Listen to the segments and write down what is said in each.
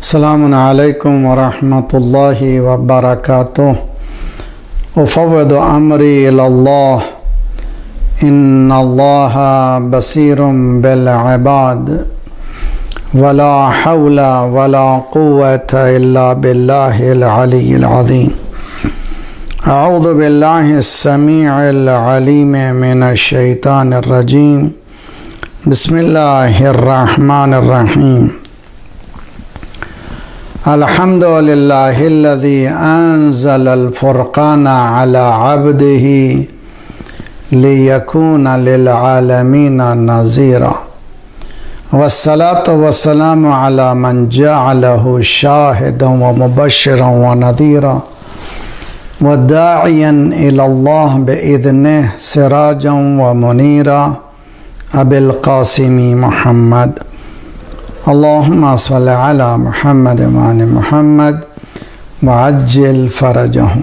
अस्सलामु अलैकुम वरहमतुल्लाहि वबरकातुह। उफ़व्विदु अम्री इलल्लाह इन्नल्लाहा बसीरुम बिल इबाद वला हौला वला कुव्वता इल्ला बिल्लाहिल अलिय्यिल अज़ीम। अऊज़ु बिल्लाहिस समीइल अलीम मिनश शैतानिर रजीम। बिस्मिल्लाहिर रहमानिर रहीम। अल्हम्दुलिल्लाहिल्लज़ी अंज़लल फ़ुरक़ाना अला अब्दिही लियकूना लिल आलमीना नज़ीरा वस्सलातु वस्सलामु अला मन जअलहु शाहिदन व मुबश्शिरन व नज़ीरा व दाइयन इलल्लाह बिइज़निहि सिराजन व मुनीरा अबिल क़ासिमी मुहम्मद। अल्लाहुम्मा सल्लि अला मुहम्मद व आलि मुहम्मद व अज्जिल फ़रजहुम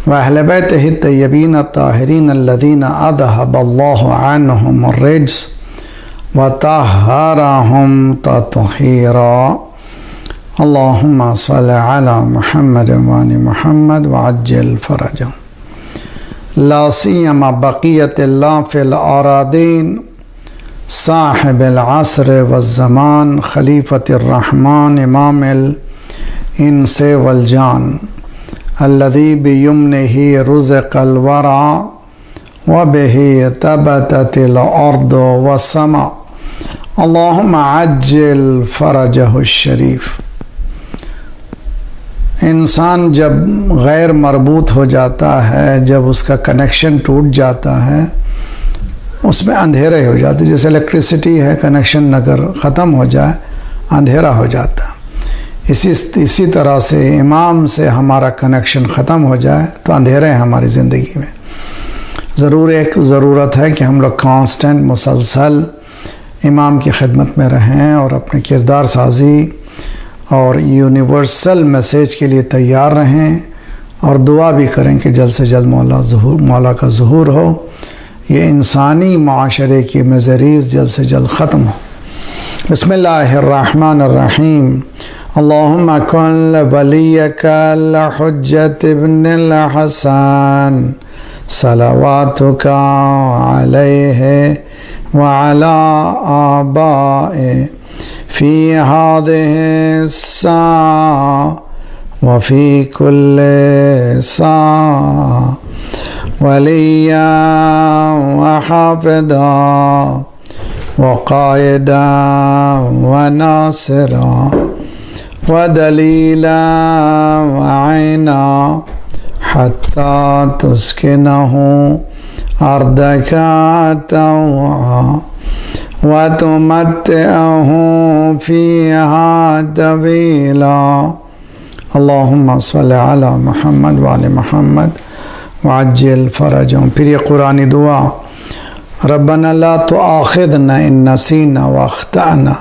व अहले बैतिहि तय्यबीन ताहिरीन अल्लज़ीना अज़हबल्लाहु अन्हुमुर रिज्स व तहहरहुम तत्हीरा। अल्लाहुम्मा सल्लि अला मुहम्मद व आलि मुहम्मद व अज्जिल फ़रजहुम। ला सियमा बक़ियतिल्लाह फ़िल अरादीन साहिबिल अस्र वज़्ज़मान खलीफ़तिर रहमान इमामिल इंस वल जान अल्लज़ी बियमनिही रुज़िक़ल वरा व बिही तबततिल अर्दु वस्समा। अल्लाहुम्मा अज्जिल फ़रजहु शरीफ। इंसान जब गैर मरबूत हो जाता है, जब उसका कनेक्शन टूट जाता है, उसमें अंधेरे हो जाते। जैसे इलेक्ट्रिसिटी है, कनेक्शन अगर ख़त्म हो जाए अंधेरा हो जाता। इसी तरह से इमाम से हमारा कनेक्शन ख़त्म हो जाए तो अंधेरे हैं हमारी ज़िंदगी में। ज़रूरत है कि हम लोग कांस्टेंट मुसलसल इमाम की खिदमत में रहें और अपने किरदार साजी और यूनिवर्सल मैसेज के लिए तैयार रहें और दुआ भी करें कि जल्द से जल्द मौला का ज़ुहूर हो, ये इंसानी माशरे की मज़रीज़ जल्द से जल्द ख़त्म हो। बिस्मिल्लाहिर्रहमानिर्रहीम। अल्लाहुम्मा कुन वलियकल हुज्जत इब्निल हसन सलवातुका अलैहि व अला आबाए फ़ी हाज़िहि स्सा व फ़ी कुल्लि सा वलिया व हाफ़िदा व क़ाइदा व नासिरा व दलीला व ऐना हत्ता तुस्किनहु अर्दका तौआ व तुमत्तिअहु फ़ीहा तवीला। अल्लाहुम्मा सल्लि अला मुहम्मद व आलि मुहम्मद वअज्जिल फ़रजहुम। फिर ये कुरानी दुआ, रब्बना ला तुआखिज़ना इन नसीना व अख़्ताना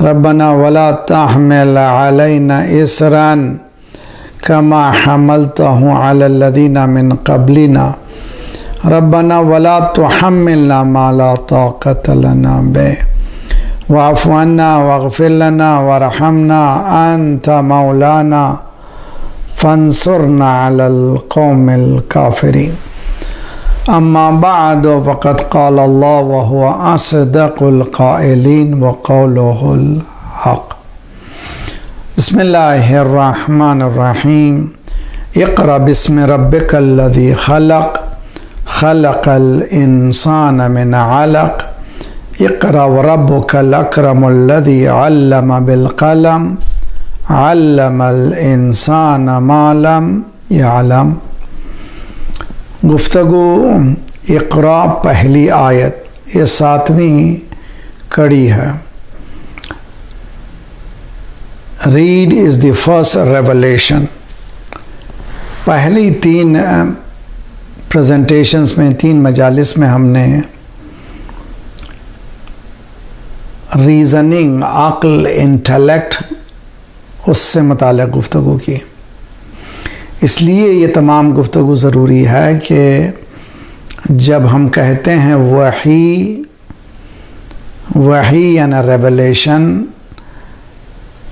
रब्बना वला तहमिल अलैना इसरन कमा हमलतहु अलल लज़ीना मिन क़ब्लिना रब्बना वला तुहम्मिलना मा ला ताक़त लना बिही वअफ़ु अन्ना वग़फ़िर लना वरहमना अंत मौलाना फ़ंसुरना अलल क़ौमिल काफ़िरीन। अम्मा बअद फ़क़द क़ाल अल्लाह व हुवा अस्दक़ुल क़ाइलीन व क़ौलुहुल हक़। बिस्मिल्लाहिर्रहमानिर्रहीम। इक़रा बिस्मि रब्बिकल्लज़ी ख़लक़ ख़लक़ल इंसान मिन अलक़ इक़रा व रब्बुकल अकरमुल्लज़ी अल्लम बिल क़लम अल्लमल इंसान मा लम यअलम। गुफ्तगू इक़रा पहली आयत, ये 7वीं कड़ी है। Read is the first revelation. पहली 3 प्रेजेंटेशंस में, 3 मजालिस में हमने रीज़निंग, अक्ल, इंटेलेक्ट, उससे मुताल्लिक़ गुफ्तगू की। इसलिए ये तमाम गुफ्तगू ज़रूरी है कि जब हम कहते हैं वही यानी रेवलेशन,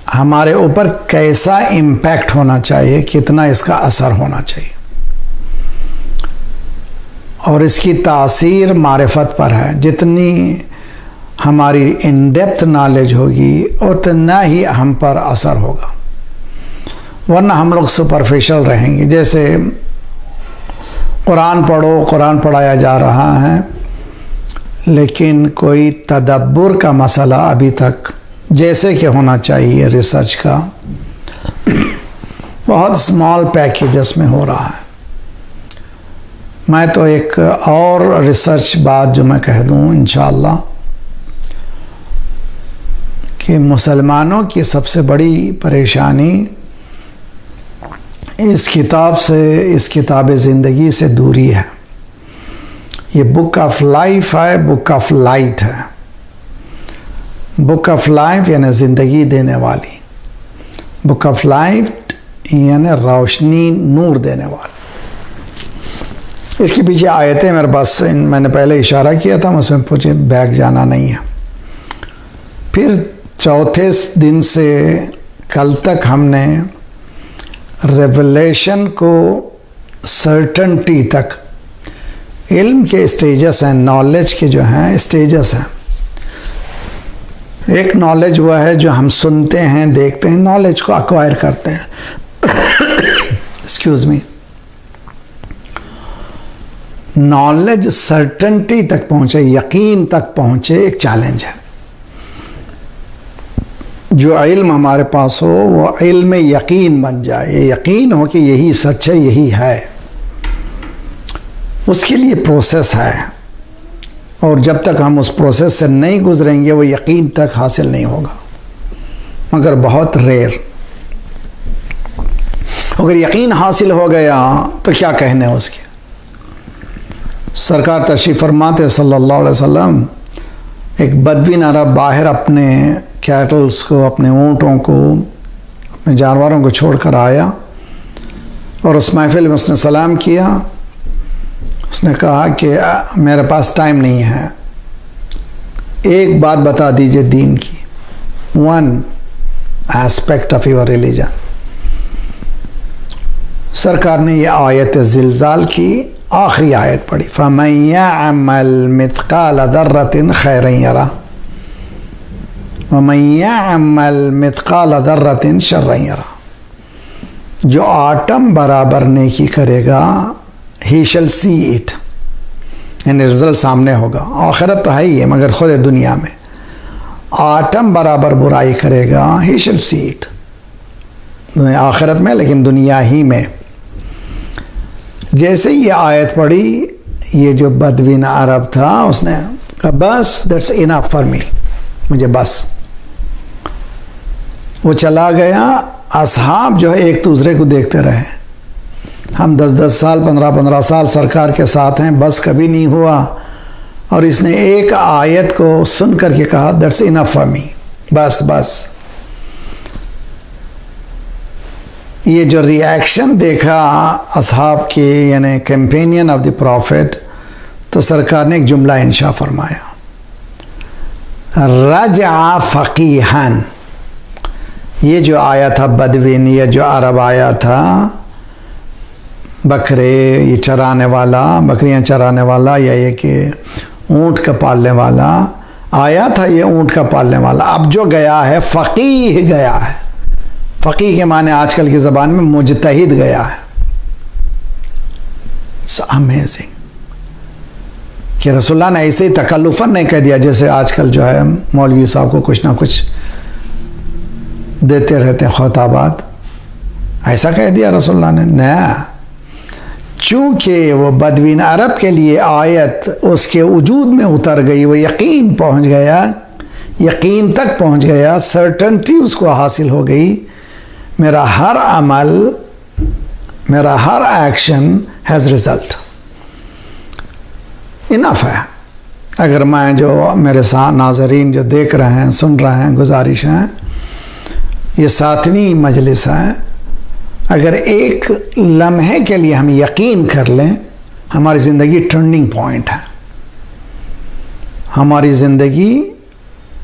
हमारे ऊपर कैसा इम्पैक्ट होना चाहिए, कितना इसका असर होना चाहिए, और इसकी तासीर मारिफत पर है। जितनी हमारी इन डेप्थ नॉलेज होगी उतना ही हम पर असर होगा, वरना हम लोग सुपरफिशियल रहेंगे। जैसे कुरान पढ़ो, कुरान पढ़ाया जा रहा है, लेकिन कोई तदब्बुर का मसला अभी तक जैसे कि होना चाहिए रिसर्च का, बहुत स्मॉल पैकेजेस में हो रहा है। मैं तो एक और रिसर्च बात जो मैं कह दूँ इंशाअल्लाह, कि मुसलमानों की सबसे बड़ी परेशानी इस किताब से, इस किताब ज़िंदगी से दूरी है। ये बुक ऑफ लाइफ है, बुक ऑफ लाइट है। बुक ऑफ लाइफ यानी ज़िंदगी देने वाली, बुक ऑफ लाइट यानी रोशनी, नूर देने वाली। इसके पीछे आयतें मेरे पास, मैंने पहले इशारा किया था, उसमें मुझे बैक जाना नहीं है। फिर चौथे दिन से कल तक हमने रेवलेशन को सर्टेनिटी तक, इल्म के स्टेजेस हैं, नॉलेज के जो हैं स्टेजेस हैं। एक नॉलेज वह है जो हम सुनते हैं, देखते हैं, नॉलेज को अक्वायर करते हैं। Excuse me. नॉलेज सर्टेनिटी तक पहुंचे, यकीन तक पहुंचे, एक चैलेंज है। जो इल्म हमारे पास हो वो इल्म यकीन बन जाए, ये यकीन हो कि यही सच है, यही है। उसके लिए प्रोसेस है, और जब तक हम उस प्रोसेस से नहीं गुजरेंगे वो यकीन तक हासिल नहीं होगा, मगर बहुत रेयर। अगर यकीन हासिल हो गया तो क्या कहने उसके। सरकार तशरीफ़ फरमाते सल्लल्लाहु अलैहि वसल्लम, एक बदवीन अरब बाहर अपने कैटल्स को, अपने ऊँटों को, अपने जानवरों को छोड़कर आया, और उस महफिल में उसने सलाम किया। उसने कहा कि मेरे पास टाइम नहीं है, एक बात बता दीजिए दीन की, one aspect of your religion. सरकार ने ये आयत ज़िलज़ाल की आखिरी आयत पढ़ी, फ़मन यअमल मिथक़ाल दर्रतिन खैरन यरा वमन यअमल मिथक़ाल दर्रतिन शर्रन यरा। जो आटम बराबर नेकी करेगा, ही शल सी इट, यानी रिजल्ट सामने होगा। आखिरत तो है ही है, मगर खुद दुनिया में आटम बराबर बुराई करेगा, ही शल सी इट, आखिरत में, लेकिन दुनिया ही में। जैसे ये आयत पढ़ी, ये जो बदवीन अरब था उसने कहा बस दैट्स इनफ फॉर मी, मुझे बस। वो चला गया। असहाब जो है एक दूसरे को देखते रहे। हम 10-10 साल, 15-15 साल सरकार के साथ हैं, बस कभी नहीं हुआ, और इसने एक आयत को सुन करके कहा दैट्स इनफ फॉर मी, बस बस। ये जो रिएक्शन देखा असहाब के, यानी कंपेनियन ऑफ द प्रॉफिट, तो सरकार ने एक जुमला इंशा फरमाया, रजा फ़क़ीहन। ये जो आया था बदवीन, ये जो अरब आया था, बकरे ये चराने वाला, बकरियां चराने वाला, या ये कि ऊँट का पालने वाला आया था, ये ऊँट का पालने वाला अब जो गया है फ़क़ीह गया है। फ़क़ीह के माने आजकल की ज़बान में मुजतहिद गया है। अमेजिंग कि रसूलुल्लाह ने ऐसे ही तकल्लुफ़न नहीं कह दिया, जैसे आजकल जो है मौलवी साहब को कुछ ना कुछ देते रहते हैं खुताबात, ऐसा कह दिया रसूलुल्लाह ने ना। चूँकि वो बदवीन अरब के लिए आयत उसके वजूद में उतर गई, वो यकीन पहुँच गया, यकीन तक पहुँच गया, सर्टेनिटी उसको हासिल हो गई, मेरा हर अमल, मेरा हर एक्शन हैज़ रिज़ल्ट, इनफ है। अगर मैं जो मेरे साथ नाज़रीन जो देख रहे हैं, सुन रहे हैं, गुजारिश है, ये 7वीं मजलिस है, अगर एक लम्हे के लिए हम यकीन कर लें, हमारी ज़िंदगी टर्निंग पॉइंट है, हमारी ज़िंदगी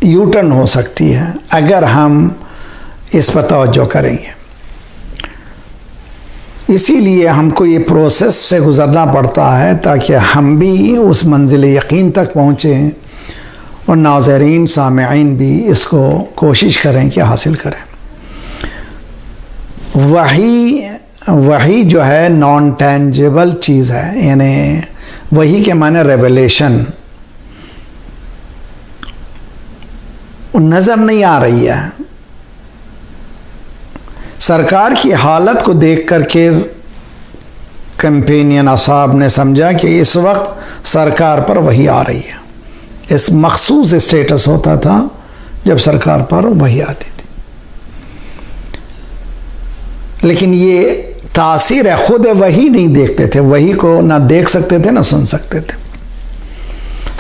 यू टर्न हो सकती है। अगर हम इस पर तवज्जो करेंगे। इसीलिए हमको ये प्रोसेस से गुज़रना पड़ता है ताकि हम भी उस मंजिल यकीन तक पहुँचें और नाज़रीन सामईन भी इसको कोशिश करें कि हासिल करें। वही जो है नॉन टेंजिबल चीज़ है, यानी वही के माने रेवलेशन नज़र नहीं आ रही है। सरकार की हालत को देख करके कंपेनियन असाब ने समझा कि इस वक्त सरकार पर वही आ रही है। इस मखसूस स्टेटस होता था जब सरकार पर वही आती थी, लेकिन ये तासीर है, खुद वही नहीं देखते थे, वही को ना देख सकते थे ना सुन सकते थे।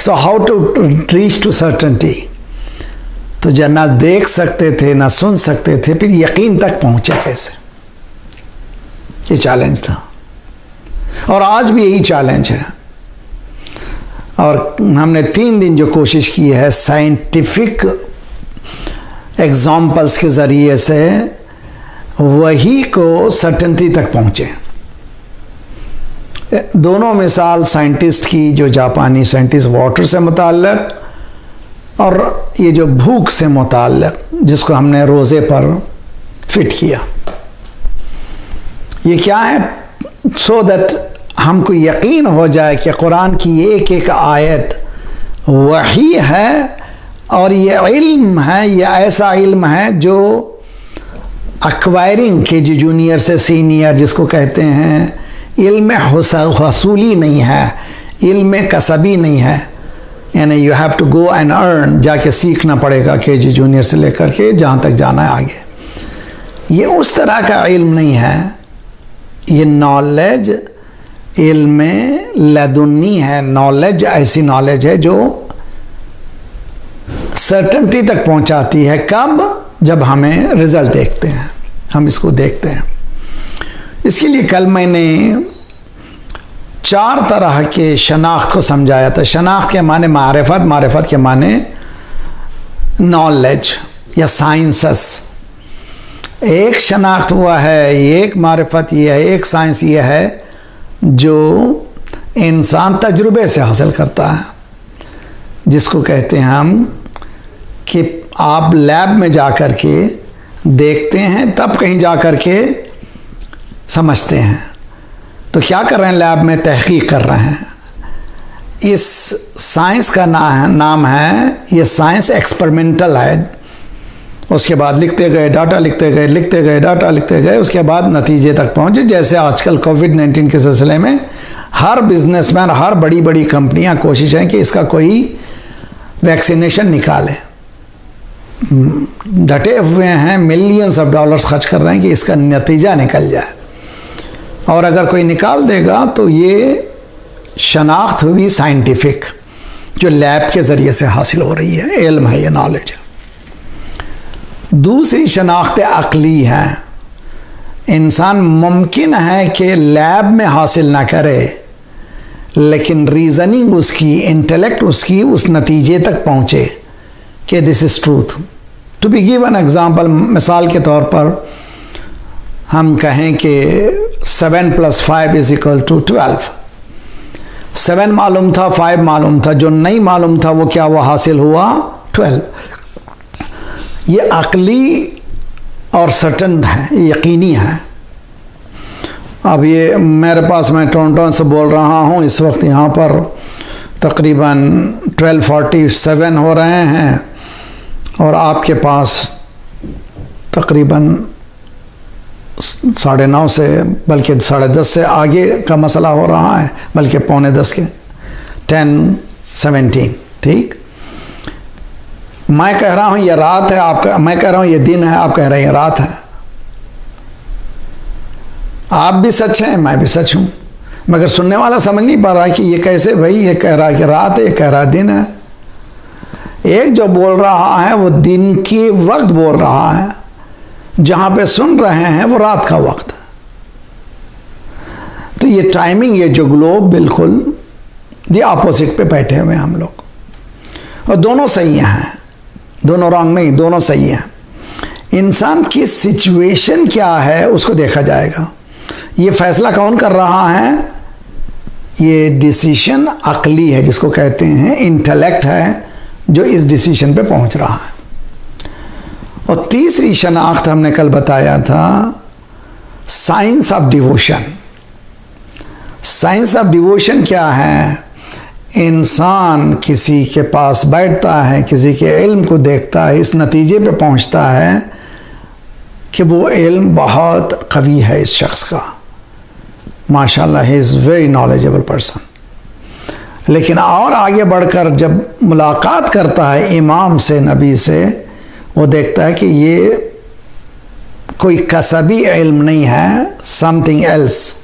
So how to reach to certainty, तो जब ना देख सकते थे ना सुन सकते थे, फिर यकीन तक पहुंचे कैसे? ये चैलेंज था और आज भी यही चैलेंज है। और हमने 3 दिन जो कोशिश की है साइंटिफिक एग्जाम्पल्स के ज़रिए से वही को सर्टेनिटी तक पहुँचे। दोनों मिसाल साइंटिस्ट की, जो जापानी साइंटिस्ट वाटर से मुताल्लिक़ और ये जो भूख से मुताल्लिक़ जिसको हमने रोज़े पर फिट किया। ये क्या है? सो दैट हमको यकीन हो जाए कि कुरान की एक एक आयत वही है और ये इल्म है, ये ऐसा इल्म है जो अक्वायरिंग के जी जूनियर से सीनियर जिसको कहते हैं, इल्म हसूली नहीं है, इल्म कसबी नहीं है, यानी you have to go and earn, जाके सीखना पड़ेगा के जी जूनियर से लेकर के जहाँ तक जाना है आगे। ये उस तरह का इल्म नहीं है, ये नॉलेज इल्म लदुन्नी है। नॉलेज ऐसी नॉलेज है जो सर्टेनिटी तक पहुंचाती है। कब? जब हमें रिजल्ट देखते हैं, हम इसको देखते हैं। इसके लिए कल मैंने 4 तरह के शनाख्त को समझाया था। शनाख्त के माने मारिफत, मारिफत के माने नॉलेज या साइंसेस। एक शनाख्त हुआ है, एक मारिफत ये है, एक साइंस ये है जो इंसान तजुर्बे से हासिल करता है, जिसको कहते हैं हम कि आप लैब में जा कर के देखते हैं, तब कहीं जा कर के समझते हैं। तो क्या कर रहे हैं? लैब में तहकीक कर रहे हैं। इस साइंस का नाम है, ये साइंस एक्सपेरिमेंटल है। उसके बाद लिखते गए, डाटा लिखते गए, लिखते गए, डाटा लिखते गए, उसके बाद नतीजे तक पहुँचे। जैसे आजकल कोविड-19 के सिलसिले में हर बिजनेसमैन, हर बड़ी बड़ी कंपनियां कोशिश है कि इसका कोई वैक्सीनेशन निकाले, डटे हुए हैं, मिलियंस ऑफ डॉलर्स खर्च कर रहे हैं कि इसका नतीजा निकल जाए। और अगर कोई निकाल देगा तो ये शनाख्त हुई साइंटिफिक, जो लैब के ज़रिए से हासिल हो रही है, इल्म है, ये नॉलेज है। दूसरी शनाख्त अक़ली है। इंसान मुमकिन है कि लैब में हासिल ना करे, लेकिन रीज़निंग उसकी, इंटेलेक्ट उसकी उस नतीजे तक पहुँचे कि this is truth. To be given example, मिसाल के तौर पर हम कहें कि 7 + 5 = 12। 7 मालूम था, 5 मालूम था, जो नहीं मालूम था वो क्या, वो हासिल हुआ 12। ये अक़ली और सर्टन है, यकीनी है। अब ये मेरे पास, मैं टोरंटो से बोल रहा हूँ, इस वक्त यहाँ पर तकरीबन 12:47 हो रहे हैं और आपके पास तकरीबन 9:30 से, बल्कि 10:30 से आगे का मसला हो रहा है, बल्कि 9:45 के 10:17। ठीक, मैं कह रहा हूँ ये रात है, आपका, मैं कह रहा हूँ ये दिन है, आप कह रहे हैं ये रात है। आप भी सच हैं, मैं भी सच हूँ, मगर सुनने वाला समझ नहीं पा रहा है कि ये कैसे, भाई ये कह रहा है कि रात है, ये कह रहा है दिन है। एक जो बोल रहा है वो दिन के वक्त बोल रहा है, जहाँ पे सुन रहे हैं वो रात का वक्त। तो ये टाइमिंग, ये जो ग्लोब, बिल्कुल ये अपोजिट पे बैठे हुए हम लोग, और दोनों सही हैं, दोनों रॉन्ग नहीं, दोनों सही हैं। इंसान की सिचुएशन क्या है उसको देखा जाएगा। ये फैसला कौन कर रहा है? ये डिसीजन अक्ली है, जिसको कहते हैं इंटेलेक्ट है, जो इस डिसीजन पे पहुंच रहा है। और तीसरी शनाख्त हमने कल बताया था, science of devotion. Science of devotion क्या है? इंसान किसी के पास बैठता है, किसी के इल्म को देखता है, इस नतीजे पे पहुंचता है कि वो इल्म बहुत कवी है इस शख्स का, माशाल्लाह he is very knowledgeable person. लेकिन और आगे बढ़कर जब मुलाकात करता है इमाम से, नबी से, वो देखता है कि ये कोई कसबी इल्म नहीं है, समथिंग एल्स।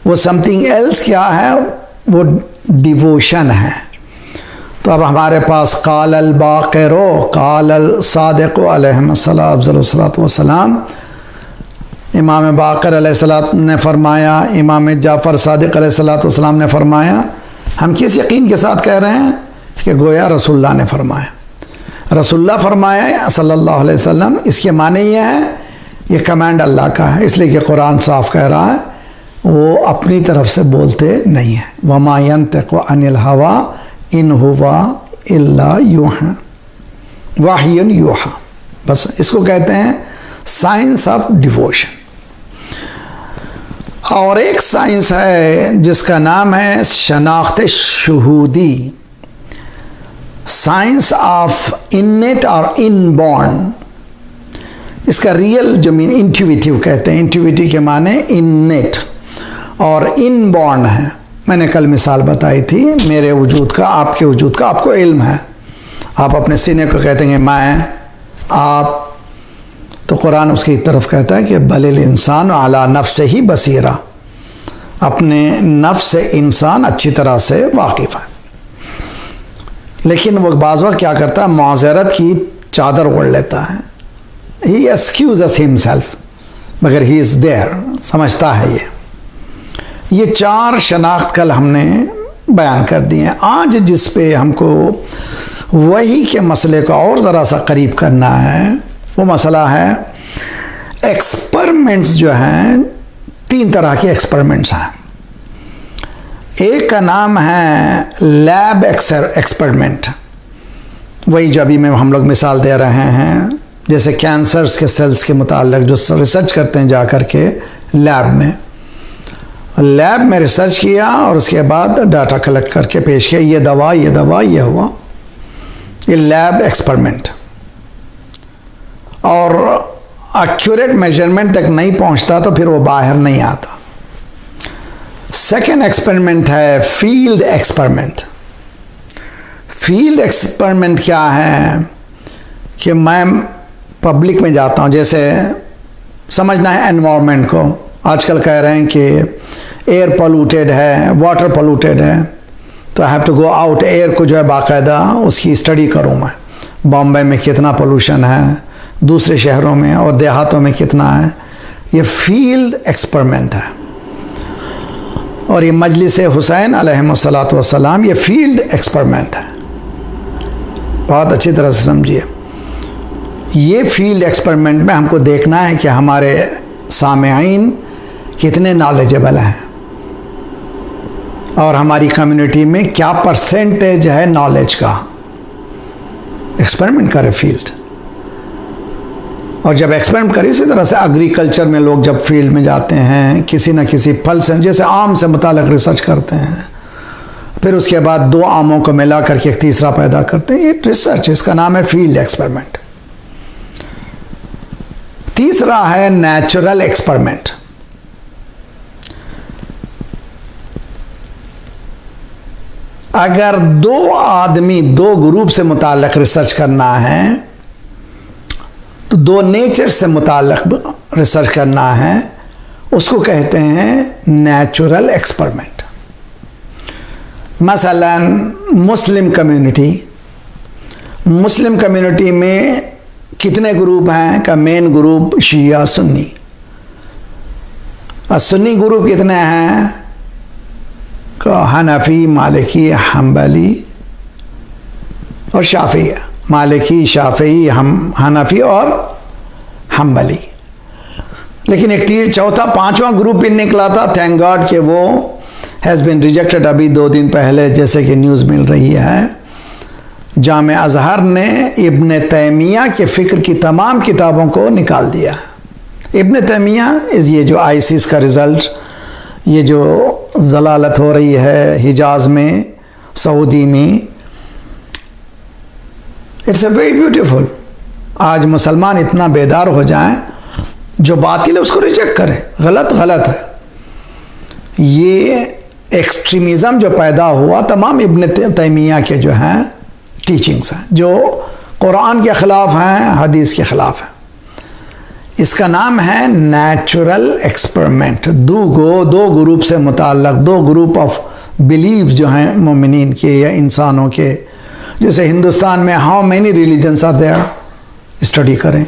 वो समथिंग एल्स क्या है? वो डिवोशन है। तो अब हमारे पास काल अल बाक़िरो काल अल सादिक़ अलैहिस्सलातु वस्सलाम, इमाम बाक़िर अलैहिस्सलाम ने फरमाया, इमाम जाफ़र सादिक़ अलैहिस्सलातु वस्सलाम ने फरमाया। हम किस यकीन के साथ कह रहे हैं कि गोया रसूलुल्लाह ने फरमाया, रसूलुल्लाह फरमाया सल्लल्लाहु अलैहि वसल्लम। इसके माने ये है, ये कमांड अल्लाह का है, इसलिए कि कुरान साफ कह रहा है, वो अपनी तरफ से बोलते नहीं है। वमा यंतिक़ु अनिल हवा इन हुवा इल्ला यूहा वाहियुन यूहा। बस इसको कहते हैं साइंस ऑफ डिवोशन। और एक साइंस है जिसका नाम है शनाख्त शुहूदी, साइंस ऑफ इन्नेट और इनबॉर्न। इसका रियल जो मीन इंट्यूटिव कहते हैं, इंट्यूटिव के माने इन्नेट और इनबॉर्न है। मैंने कल मिसाल बताई थी, मेरे वजूद का, आपके वजूद का आपको इल्म है। आप अपने सीने को कहते हैं मैं, आप, तो कुरान उसकी तरफ कहता है कि बलिल इंसान अला नफ्स ही बसीरा, अपने नफ्स से इंसान अच्छी तरह से वाकिफ़ है। लेकिन वो बाज़ वक़्त क्या करता है, माज़रत की चादर ओढ़ लेता है, ही एक्सक्यूज़ेस हिमसेल्फ, मगर ही इज़ देयर, समझता है ये चार शनाख्त कल हमने बयान कर दिए हैं। आज जिस पे हमको वही के मसले को और ज़रा सा करीब करना है, वो मसला है एक्सपेरिमेंट्स जो हैं। तीन तरह के एक्सपेरिमेंट्स हैं। एक का नाम है लैब एक्सपेरिमेंट, वही जो अभी में हम लोग मिसाल दे रहे हैं, जैसे कैंसर्स के सेल्स के मुताल्लिक जो रिसर्च करते हैं जा कर के लैब में रिसर्च किया और उसके बाद डाटा कलेक्ट करके पेश किया, ये दवा ये हुआ, ये लैब एक्सपेरिमेंट। और एक्यूरेट मेजरमेंट तक नहीं पहुंचता तो फिर वो बाहर नहीं आता। सेकेंड एक्सपेरिमेंट है फील्ड एक्सपेरिमेंट। फील्ड एक्सपेरिमेंट क्या है कि मैं पब्लिक में जाता हूँ, जैसे समझना है एनवायरनमेंट को। आजकल कह रहे हैं कि एयर पोल्यूटेड है, वाटर पोल्यूटेड है, तो I have to go out, air को जो है बाकायदा उसकी स्टडी करूँ मैं। बॉम्बे में कितना पोल्यूशन है, दूसरे शहरों में और देहातों में कितना है, ये फील्ड एक्सपेरिमेंट है। और ये मजलिस हुसैन अलैहिस्सलातु वस्सलाम, ये फील्ड एक्सपेरिमेंट है। बहुत अच्छी तरह से समझिए, ये फील्ड एक्सपेरिमेंट में हमको देखना है कि हमारे सामेईन कितने नॉलेजेबल हैं और हमारी कम्युनिटी में क्या परसेंटेज है नॉलेज का। एक्सपेरिमेंट करें फील्ड। और जब एक्सपेरिमेंट करें, इसी तरह से एग्रीकल्चर में लोग जब फील्ड में जाते हैं, किसी न किसी फल से, जैसे आम से मुताल्लिक रिसर्च करते हैं, फिर उसके बाद दो आमों को मिला करके एक तीसरा पैदा करते हैं, ये रिसर्च, इसका नाम है फील्ड एक्सपेरिमेंट। तीसरा है नेचुरल एक्सपेरिमेंट। अगर दो आदमी दो ग्रुप से मुताल्लिक रिसर्च करना है, तो दो नेचर से मुताल्लिक रिसर्च करना है, उसको कहते हैं नेचुरल एक्सपेरिमेंट। मसलन मुस्लिम कम्युनिटी में कितने ग्रुप हैं का मेन ग्रुप शिया सुन्नी। और सुन्नी ग्रुप कितने हैं का हनफी, मालिकी, हम्बली और शाफी। मालिकी, शाफी, हनफी और हम्बली। लेकिन एक चौथा पांचवा ग्रुप भी निकला था, थैंक गॉड कि वो हैज़ बिन रिजेक्टेड। अभी 2 दिन पहले जैसे कि न्यूज़ मिल रही है, जामे अजहर ने इब्न तैमिया के फ़िक्र की तमाम किताबों को निकाल दिया। इब्न तैमिया ये जो आईसिस का रिज़ल्ट, ये जो जलालत हो रही है हिजाज़ में, सऊदी में, इट्स अ वेरी ब्यूटीफुल। आज मुसलमान इतना बेदार हो जाएं, जो बातिल है उसको रिजेक्ट करें, गलत गलत है। ये एक्सट्रीमिज़म जो पैदा हुआ तमाम इब्न तैमिया के जो हैं टीचिंग्स हैं, जो कुरान के ख़िलाफ़ हैं, हदीस के ख़िलाफ़ हैं। इसका नाम है नेचुरल एक्सपेरिमेंट। दो ग्रुप से मुताल्लक़, 2 ग्रुप ऑफ बिलीव जो हैं मोमिनीन के या इंसानों के। जैसे हिंदुस्तान में how many religions are there, study करें,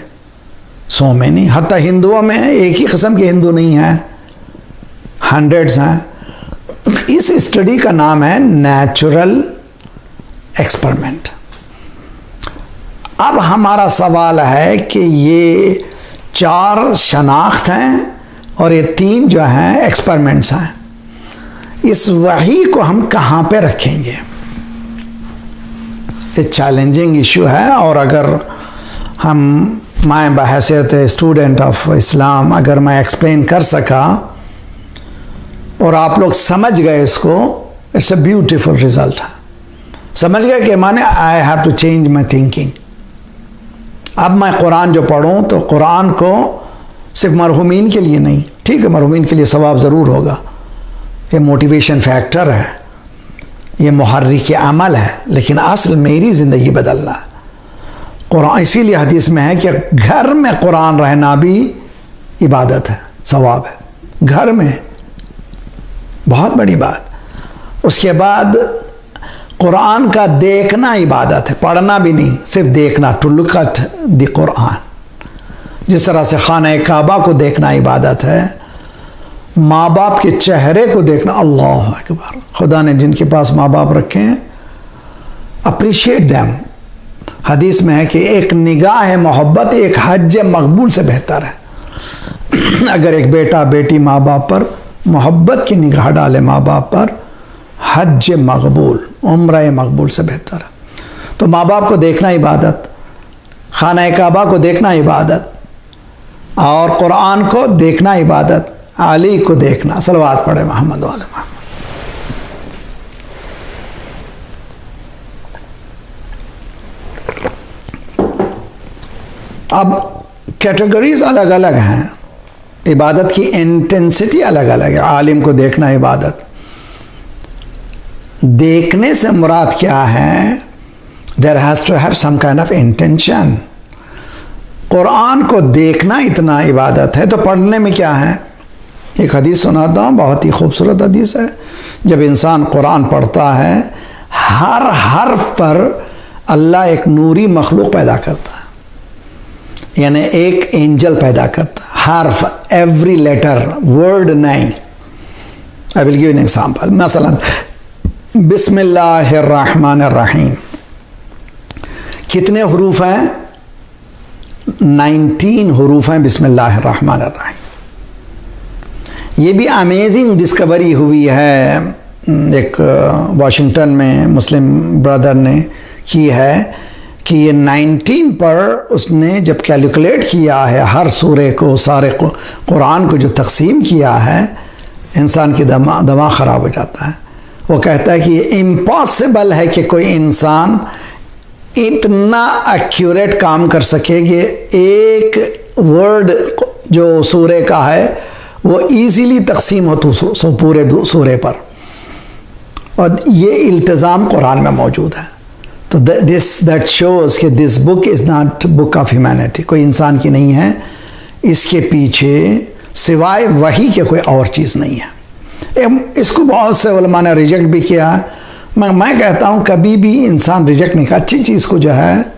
सो मैनी। हत्ता हिंदुओं में एक ही किस्म के हिंदू नहीं हैं, हंड्रेड्स हैं। इस स्टडी का नाम है नेचुरल एक्सपेरिमेंट। अब हमारा सवाल है कि ये 4 शनाख्त हैं और ये 3 जो हैं एक्सपेरिमेंट्स हैं। इस वही को हम कहाँ पे रखेंगे? ये चैलेंजिंग इशू है। और अगर मैं बहैसियत स्टूडेंट ऑफ इस्लाम अगर मैं एक्सप्लेन कर सका और आप लोग समझ गए इसको, इट्स अ ब्यूटीफुल रिजल्ट। समझ गए कि माने I have to change my thinking. अब मैं कुरान जो पढ़ूँ तो कुरान को सिर्फ मरहूमीन के लिए नहीं, ठीक है मरहूमीन के लिए सवाब ज़रूर होगा, ये मोटिवेशन फैक्टर है, ये मुहर्रिक अमल है, लेकिन असल मेरी ज़िंदगी बदलना है। कुरान इसीलिए हदीस में है कि घर में कुरान रहना भी इबादत है, सवाब है। घर में बहुत बड़ी बात। उसके बाद कुरान का देखना इबादत है, पढ़ना भी नहीं, सिर्फ देखना। To look at the Quran. जिस तरह से खाना काबा को देखना इबादत है, माँ बाप के चेहरे को देखना, अल्लाह अकबर। खुदा ने जिनके पास माँ बाप रखे हैं, अप्रिशिएट देम। हदीस में है कि एक निगाह मोहब्बत एक हज मकबूल से बेहतर है। अगर एक बेटा बेटी माँ बाप पर मोहब्बत की निगाह डाले, माँ बाप पर, हज मकबूल, उम्रा मकबूल से बेहतर है। तो माँ बाप को देखना इबादत, खाना काबा को देखना इबादत, और कुरान को देखना इबादत, अली को देखना। सलवात पढ़े मोहम्मद वाले मोहम्मद। अब कैटेगरीज अलग अलग हैं, इबादत की इंटेंसिटी अलग अलग है। आलिम को देखना इबादत। देखने से मुराद क्या है? There has to have some kind of intention. Quran को देखना इतना इबादत है, तो पढ़ने में क्या है? एक हदीस सुनाता हूँ, बहुत ही खूबसूरत हदीस है। जब इंसान कुरान पढ़ता है, हर हर्फ पर अल्लाह एक नूरी मखलूक पैदा करता है, यानी एक एंजल पैदा करता है। हर्फ, एवरी लेटर, वर्ड नहीं। I will give an example. मसलन बिस्मिल्लाहिर्रहमानिर्रहीम कितने हरूफ हैं? 19 हरूफ हैं बिस्मिल्लाहिर्रहमानिर्रहीम। ये भी अमेजिंग डिस्कवरी हुई है, एक वाशिंगटन में मुस्लिम ब्रदर ने की है कि ये 19 पर उसने जब कैलकुलेट किया है हर सूरे को, सारे कुरान को जो तकसीम किया है, इंसान की दिमाग ख़राब हो जाता है। वो कहता है कि ये इम्पॉसिबल है कि कोई इंसान इतना एक्यूरेट काम कर सके कि एक वर्ड जो सूरे का है वो इजीली तकसीम हो तो पूरे सूरे पर, और ये इल्तिज़ाम कुरान में मौजूद है। तो दैट शोज़ कि this book is not book of humanity, कोई इंसान की नहीं है, इसके पीछे सिवाय वही के कोई और चीज़ नहीं है। इसको बहुत से उलमा ने रिजेक्ट भी किया। मैं कहता हूँ कभी भी इंसान रिजेक्ट नहीं किया, अच्छी चीज़ को जो है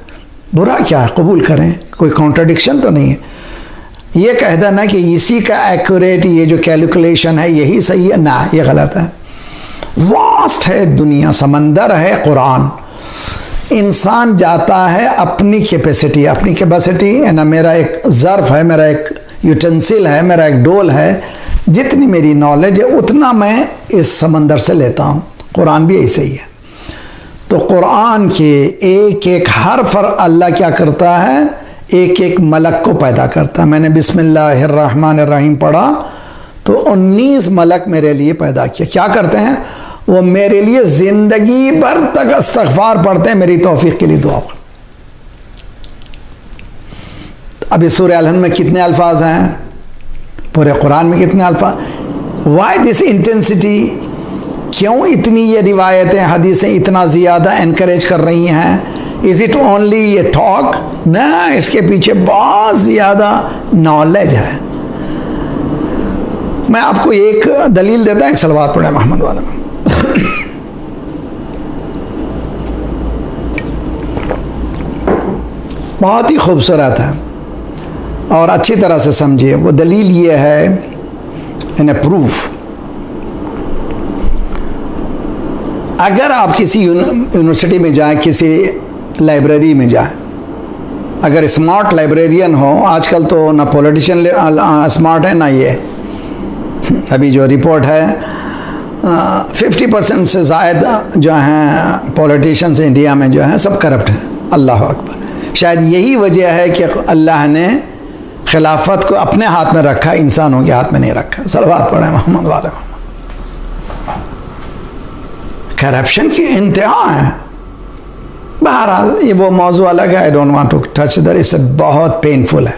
बुरा क्या है कबूल करें, कोई कॉन्ट्रडिक्शन तो नहीं है। ये कह देना कि इसी का एक्यूरेट ये जो कैलकुलेशन है यही सही है, ना, ये गलत है। वास्ट है दुनिया, समंदर है कुरान। इंसान जाता है अपनी कैपेसिटी है ना, मेरा एक ज़र्फ है, मेरा एक यूटेंसिल है, मेरा एक डोल है, जितनी मेरी नॉलेज है उतना मैं इस समंदर से लेता हूँ। कुरान भी ऐसे ही है। तो कुरान के एक एक हर्फ पर अल्लाह क्या करता है, एक एक मलक को पैदा करता है। मैंने बिस्मिल्लाहिर्रहमानिर्रहीम पढ़ा तो 19 मलक मेरे लिए पैदा किया। क्या करते हैं वो, मेरे लिए जिंदगी भर तक इस्तग़फ़ार पढ़ते हैं, मेरी तौफीक के लिए दुआ कर। अभी सूरह अल-हम्द में कितने अल्फाज हैं, पूरे कुरान में कितने अल्फाज। वाई दिस इंटेंसिटी, क्यों इतनी ये रिवायतें हदीसें इतना ज़्यादा इनकरेज कर रही हैं। इज़ इट ओनली ये टॉक, ना, इसके पीछे बहुत ज़्यादा नॉलेज है। मैं आपको एक दलील देता हूँ, एक सलवात पढ़े मोहम्मद वाले में। बहुत ही खूबसूरत है और अच्छी तरह से समझिए। वो दलील ये है, इन प्रूफ, अगर आप किसी यूनिवर्सिटी में जाएं, किसी लाइब्रेरी में जाएं, अगर स्मार्ट लाइब्रेरियन हो, आजकल तो ना पॉलिटिशियन स्मार्ट है ना ये, अभी जो रिपोर्ट है 50% से ज़ायद जो हैं पॉलिटिशियंस इंडिया में जो हैं सब करप्ट हैं। अल्लाह अकबर। शायद यही वजह है कि अल्लाह ने खिलाफत को अपने हाथ में रखा, इंसानों के हाथ में नहीं रखा। सलवात पढ़े मोहम्मद वाले। करप्शन की इंतहा है। बहरहाल ये वो मौजू अलग है, I don't want to touch that, इससे बहुत पेनफुल है।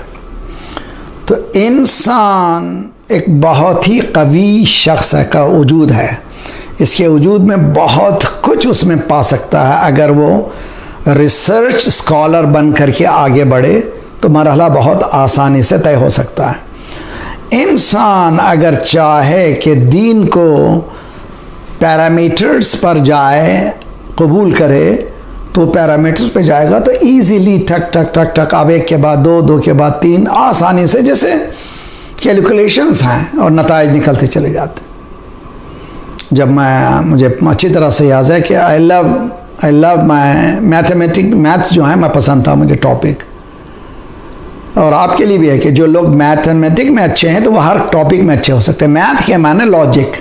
तो इंसान एक बहुत ही कवी शख्स का वजूद है, इसके वजूद में बहुत कुछ उसमें पा सकता है। अगर वो रिसर्च स्कॉलर बन करके आगे बढ़े तो मरहला बहुत आसानी से तय हो सकता है। इंसान अगर चाहे कि दीन को पैरामीटर्स पर जाए, कबूल करे, तो पैरामीटर्स पे जाएगा तो इजीली टक टक टक टक, अब एक के बाद दो, दो के बाद तीन, आसानी से जैसे कैलकुलेशंस हैं और नताइज निकलते चले जाते। जब मुझे अच्छी तरह से याद है कि आई लव माई मैथ्स जो है मैं पसंद था मुझे टॉपिक, और आपके लिए भी है कि जो लोग मैथमेटिक में अच्छे हैं तो वो हर टॉपिक में अच्छे हो सकते हैं। मैथ के माने लॉजिक,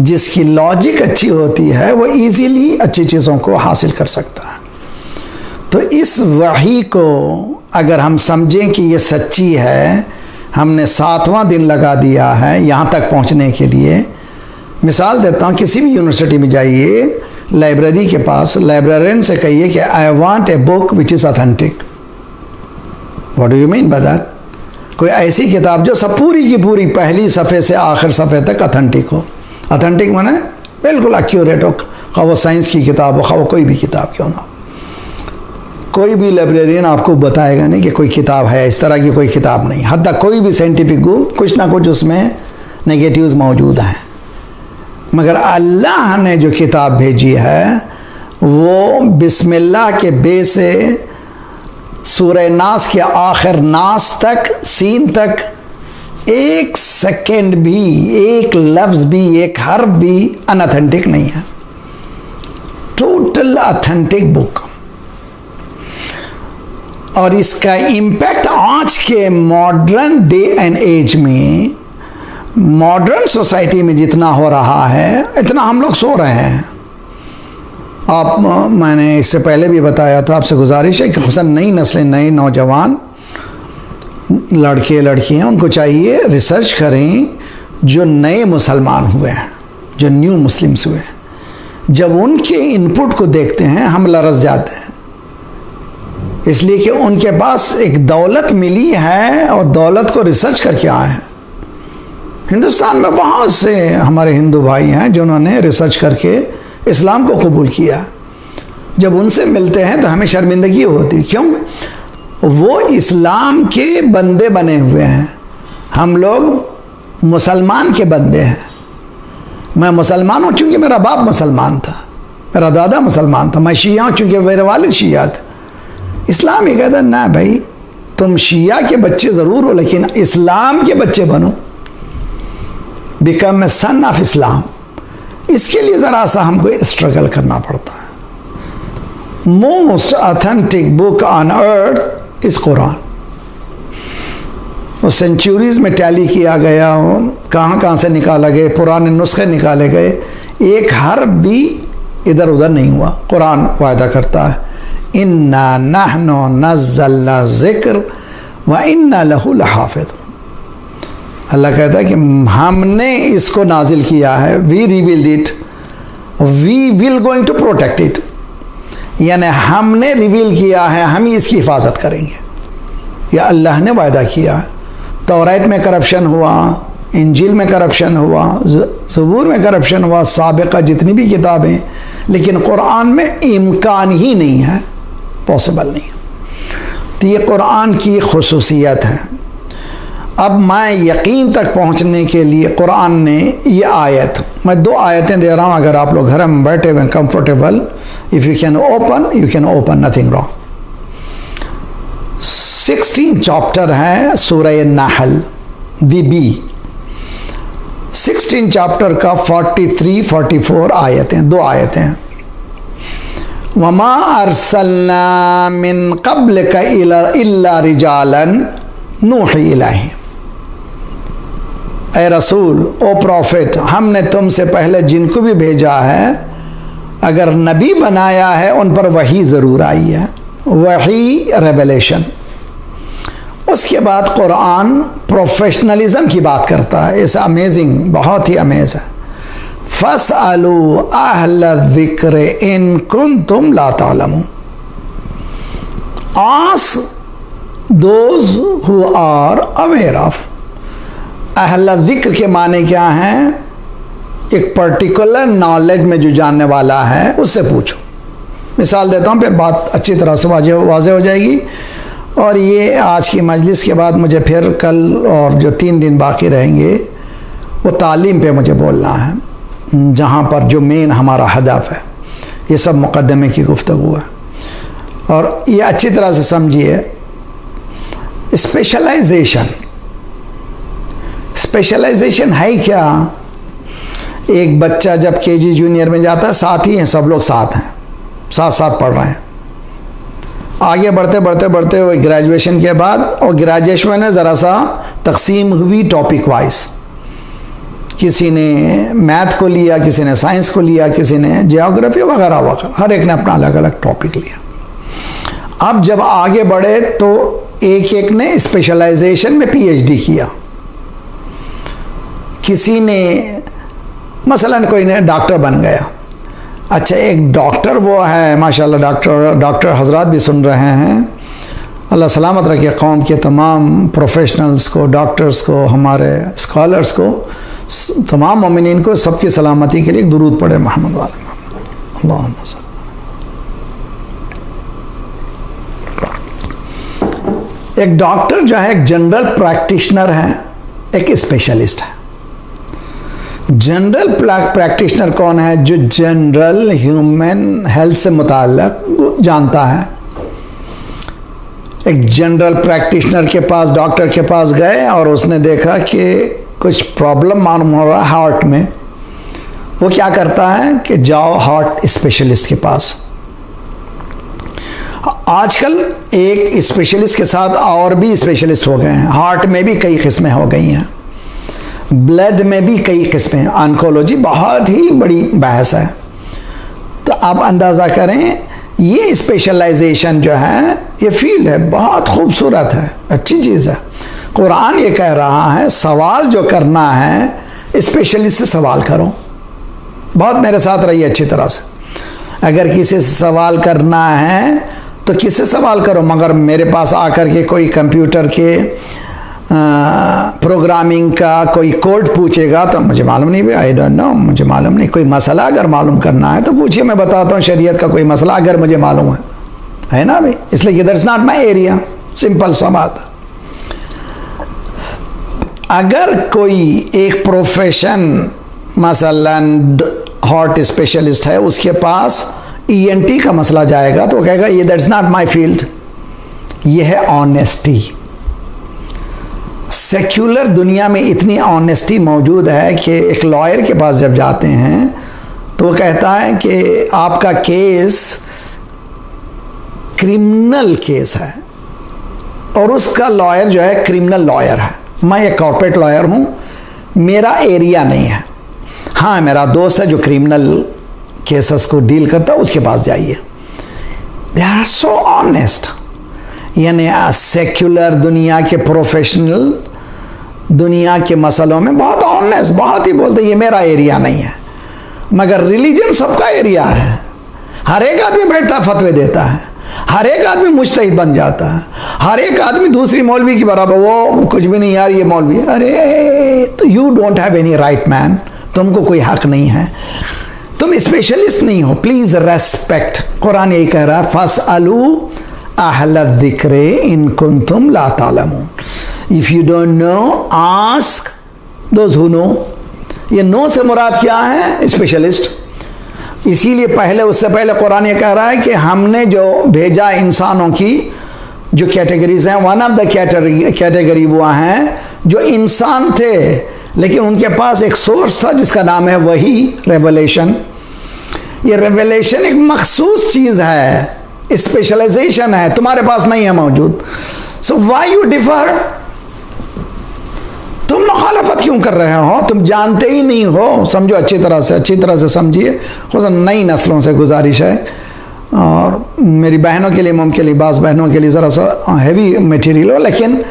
जिसकी लॉजिक अच्छी होती है वो इजीली अच्छी चीज़ों को हासिल कर सकता है। तो इस वही को अगर हम समझें कि ये सच्ची है, हमने 7वां दिन लगा दिया है यहाँ तक पहुँचने के लिए। मिसाल देता हूँ, किसी भी यूनिवर्सिटी में जाइए, लाइब्रेरी के पास लाइब्रेरियन से कहिए कि I want a book which is authentic. What do you mean by that? कोई ऐसी किताब जो सब पूरी की पूरी पहली सफ़े से आखिर सफ़े तक ऑथेंटिक हो। ऑथेंटिक माने बिल्कुल एक्यूरेट हो, खा वो साइंस की किताब हो, खा वो कोई भी किताब क्यों ना हो। कोई भी लाइब्रेरियन आपको बताएगा नहीं कि कोई किताब है, इस तरह की कोई किताब नहीं। हद तक कोई भी साइंटिफिक बुक कुछ ना कुछ उसमें नेगेटिव्स मौजूद हैं। मगर अल्लाह ने जो किताब भेजी है वो बिस्मिल्लाह के बे से सूरह नास के आखिर नास तक, सीन तक, एक सेकेंड भी, एक लफ्ज़ भी, एक हर्फ भी अनऑथेंटिक नहीं है। Total authentic book. और इसका इम्पैक्ट आज के मॉडर्न डे एंड एज में, मॉडर्न सोसाइटी में जितना हो रहा है इतना हम लोग सो रहे हैं। मैंने इससे पहले भी बताया था, आपसे गुजारिश है कि खुसूसन नई नस्लें, नए नौजवान लड़के लड़कियां, उनको चाहिए रिसर्च करें जो नए मुसलमान हुए हैं, जो न्यू मुस्लिम्स हुए हैं। जब उनके इनपुट को देखते हैं हम लरस जाते हैं, इसलिए कि उनके पास एक दौलत मिली है और दौलत को रिसर्च करके आए हैं। हिंदुस्तान में बहुत से हमारे हिंदू भाई हैं जिन्होंने रिसर्च करके इस्लाम को कबूल किया। जब उनसे मिलते हैं तो हमें शर्मिंदगी होती। क्यों? वो इस्लाम के बंदे बने हुए हैं, हम लोग मुसलमान के बंदे हैं। मैं मुसलमान हूँ चूँकि मेरा बाप मुसलमान था, मेरा दादा मुसलमान था। मैं शिया हूँ चूँकि मेरे वालिद शिया थे। इस्लाम ये कहता है ना भाई, तुम शिया के बच्चे ज़रूर हो लेकिन इस्लाम के बच्चे बनो, become a son of Islam. इसके लिए ज़रा सा हमको स्ट्रगल करना पड़ता है। Most authentic book on earth is Quran. वो सेंचुरीज में टैली किया गया, कहाँ कहाँ से निकाला गए, पुराने नुस्खे निकाले गए, एक हर्फ भी इधर उधर नहीं हुआ। कुरान वायदा करता है इन्ना नहनु नज़्ज़लना ज़िक्र व इन्ना लहू लहाफ़िज़। अल्लाह कहता है कि हमने इसको नाजिल किया है, we revealed it, we will going to protect it, यानी हमने रिवील किया है, हम ही इसकी हिफाजत करेंगे। यह अल्लाह ने वायदा किया है। तौरात में करप्शन हुआ, इंजील में करप्शन हुआ, ज़बूर में करप्शन हुआ, साबिक़ा जितनी भी किताबें, लेकिन कुरान में इम्कान ही नहीं है, पॉसिबल नहीं। तो ये कुरान की खुसूसियत है। अब मैं यकीन तक पहुंचने के लिए कुरान ने ये आयत, मैं 2 आयतें दे रहा हूँ, अगर आप लोग घर में बैठे हुए comfortable, if you can open nothing wrong. 16 chapter है सूरह नहल, दी बी। 16 चैप्टर का 43-44 आयतें, 2 आयतें हैं। वमा अरसलना मिन क़ब्लिका इल्ला रिजालन नूही इलैहिम। ए रसूल, ओ प्रॉफिट, हमने तुमसे पहले जिनको भी भेजा है, अगर नबी बनाया है उन पर वही ज़रूर आई है, वही रेवलेशन। उसके बाद कुरान प्रोफेशनलिज्म की बात करता है। इस अमेजिंग, बहुत ही अमेज है। फस्अलू अहल ज़िक्र इन कुंतुम ला तालमून। Ask those who are aware of. अहल ज़िक्र के माने क्या हैं? एक पर्टिकुलर नॉलेज में जो जानने वाला है उससे पूछो। मिसाल देता हूँ, फिर बात अच्छी तरह से वाज़ेह हो जाएगी। और ये आज की मजलिस के बाद मुझे फिर कल और जो 3 दिन बाकी रहेंगे वो तालीम पे मुझे बोलना है, जहाँ पर जो मेन हमारा हदफ है। ये सब मुक़द्दमे की गुफ्तगू है। और ये अच्छी तरह से समझिए, स्पेशलाइजेशन है क्या? एक बच्चा जब केजी जूनियर में जाता है, साथ ही हैं, सब लोग साथ हैं, साथ साथ पढ़ रहे हैं। आगे बढ़ते हुए ग्रेजुएशन के बाद, और ग्रेजुएशन में ज़रा सा तकसीम हुई टॉपिक वाइज। किसी ने मैथ को लिया, किसी ने साइंस को लिया, किसी ने जियोग्राफी वगैरह वगैरह, हर एक ने अपना अलग अलग टॉपिक लिया। अब जब आगे बढ़े तो एक एक ने स्पेशलाइजेशन में पीएचडी किया। किसी ने मसलन कोई ने डॉक्टर बन गया। अच्छा, एक डॉक्टर वो है माशाल्लाह, डॉक्टर हजरात भी सुन रहे हैं, अल्लाह सलामत रखे कौम के तमाम प्रोफेशनल्स को, डॉक्टर्स को, हमारे स्कॉलर्स को, तमाम मोमिनीन को, सबकी सलामती के लिए दुरूद पढ़े मोहम्मद वाले मोहम्मद। अल्लाहुम्मा सल्ली। एक डॉक्टर जो है एक जनरल प्रैक्टिशनर है, एक स्पेशलिस्ट है। जनरल प्रैक्टिशनर कौन है? जो जनरल ह्यूमन हेल्थ से मुताल्लिक जानता है। एक जनरल प्रैक्टिशनर के पास, डॉक्टर के पास गए और उसने देखा कि कुछ प्रॉब्लम मालूम हो रहा है हार्ट में। वो क्या करता है कि जाओ हार्ट स्पेशलिस्ट के पास। आजकल एक स्पेशलिस्ट के साथ और भी स्पेशलिस्ट हो गए हैं। हार्ट में भी कई किस्में हो गई हैं, ब्लड में भी कई किस्में, ऑन्कोलॉजी बहुत ही बड़ी बहस है। तो आप अंदाज़ा करें, ये स्पेशलाइजेशन जो है, ये फील्ड है, बहुत खूबसूरत है, अच्छी चीज़ है। कुरान ये कह रहा है, सवाल जो करना है स्पेशलिस्ट से सवाल करो। बहुत मेरे साथ रहिए अच्छी तरह से। अगर किसी से सवाल करना है तो किससे सवाल करो, मगर मेरे पास आकर के कोई कंप्यूटर के प्रोग्रामिंग का कोई कोड पूछेगा तो मुझे मालूम नहीं भाई, आई डोंट नो, मुझे मालूम नहीं। कोई मसला अगर मालूम करना है तो पूछिए, मैं बताता हूँ शरीयत का कोई मसला अगर मुझे मालूम है ना भाई। इसलिए that's not my area, simple सा बात। अगर कोई एक प्रोफेशन मसलन हार्ट स्पेशलिस्ट है, उसके पास ईएनटी का मसला जाएगा तो कहेगा ये दैट्स नॉट माय फील्ड। ये है ऑनेस्टी। सेक्युलर दुनिया में इतनी ऑनेस्टी मौजूद है कि एक लॉयर के पास जब जाते हैं तो वो कहता है कि आपका केस क्रिमिनल केस है और उसका लॉयर जो है क्रिमिनल लॉयर है। मैं एक कॉर्पोरेट लॉयर हूँ, मेरा एरिया नहीं है। हाँ, मेरा दोस्त है जो क्रिमिनल केसेस को डील करता है, उसके पास जाइए। दे आर सो ऑनेस्ट, यानी सेक्युलर दुनिया के प्रोफेशनल दुनिया के मसलों में बहुत ऑनेस्ट, बहुत ही बोलते ये मेरा एरिया नहीं है। मगर रिलीजन सबका एरिया है। हर एक आदमी बैठता है, फतवे देता है, हर एक आदमी मुज्तहिद बन जाता है, हर एक आदमी दूसरी मौलवी की बराबर, वो कुछ भी नहीं यार ये मौलवी, अरे तो you don't have any right man, तुमको कोई हक नहीं है, तुम स्पेशलिस्ट नहीं हो, प्लीज रेस्पेक्ट। कुरान यही कह रहा है, फसअलू अहल ज़िक्र इन कुंतुम ला तालमून। If you don't know ask those who know. ये नो से मुराद क्या है? स्पेशलिस्ट। इसीलिए पहले, उससे पहले कुरान ये कह रहा है कि हमने जो भेजा इंसानों की जो कैटेगरीज हैं, वन ऑफ द कैटेगरी वो हैं जो इंसान थे लेकिन उनके पास एक सोर्स था जिसका नाम है वही, रेवलेशन। ये रेवलेशन एक मखसूस चीज़ है, स्पेशलाइजेशन है, तुम्हारे पास नहीं है मौजूद। So why you differ? तुम मुखालफत क्यों कर रहे हो? तुम जानते ही नहीं हो। समझो अच्छी तरह से समझिए। खुद नई नस्लों से गुजारिश है, और मेरी बहनों के लिए, मुमकिन लिबास बहनों के लिए ज़रा सा हैवी मटेरियल हो, लेकिन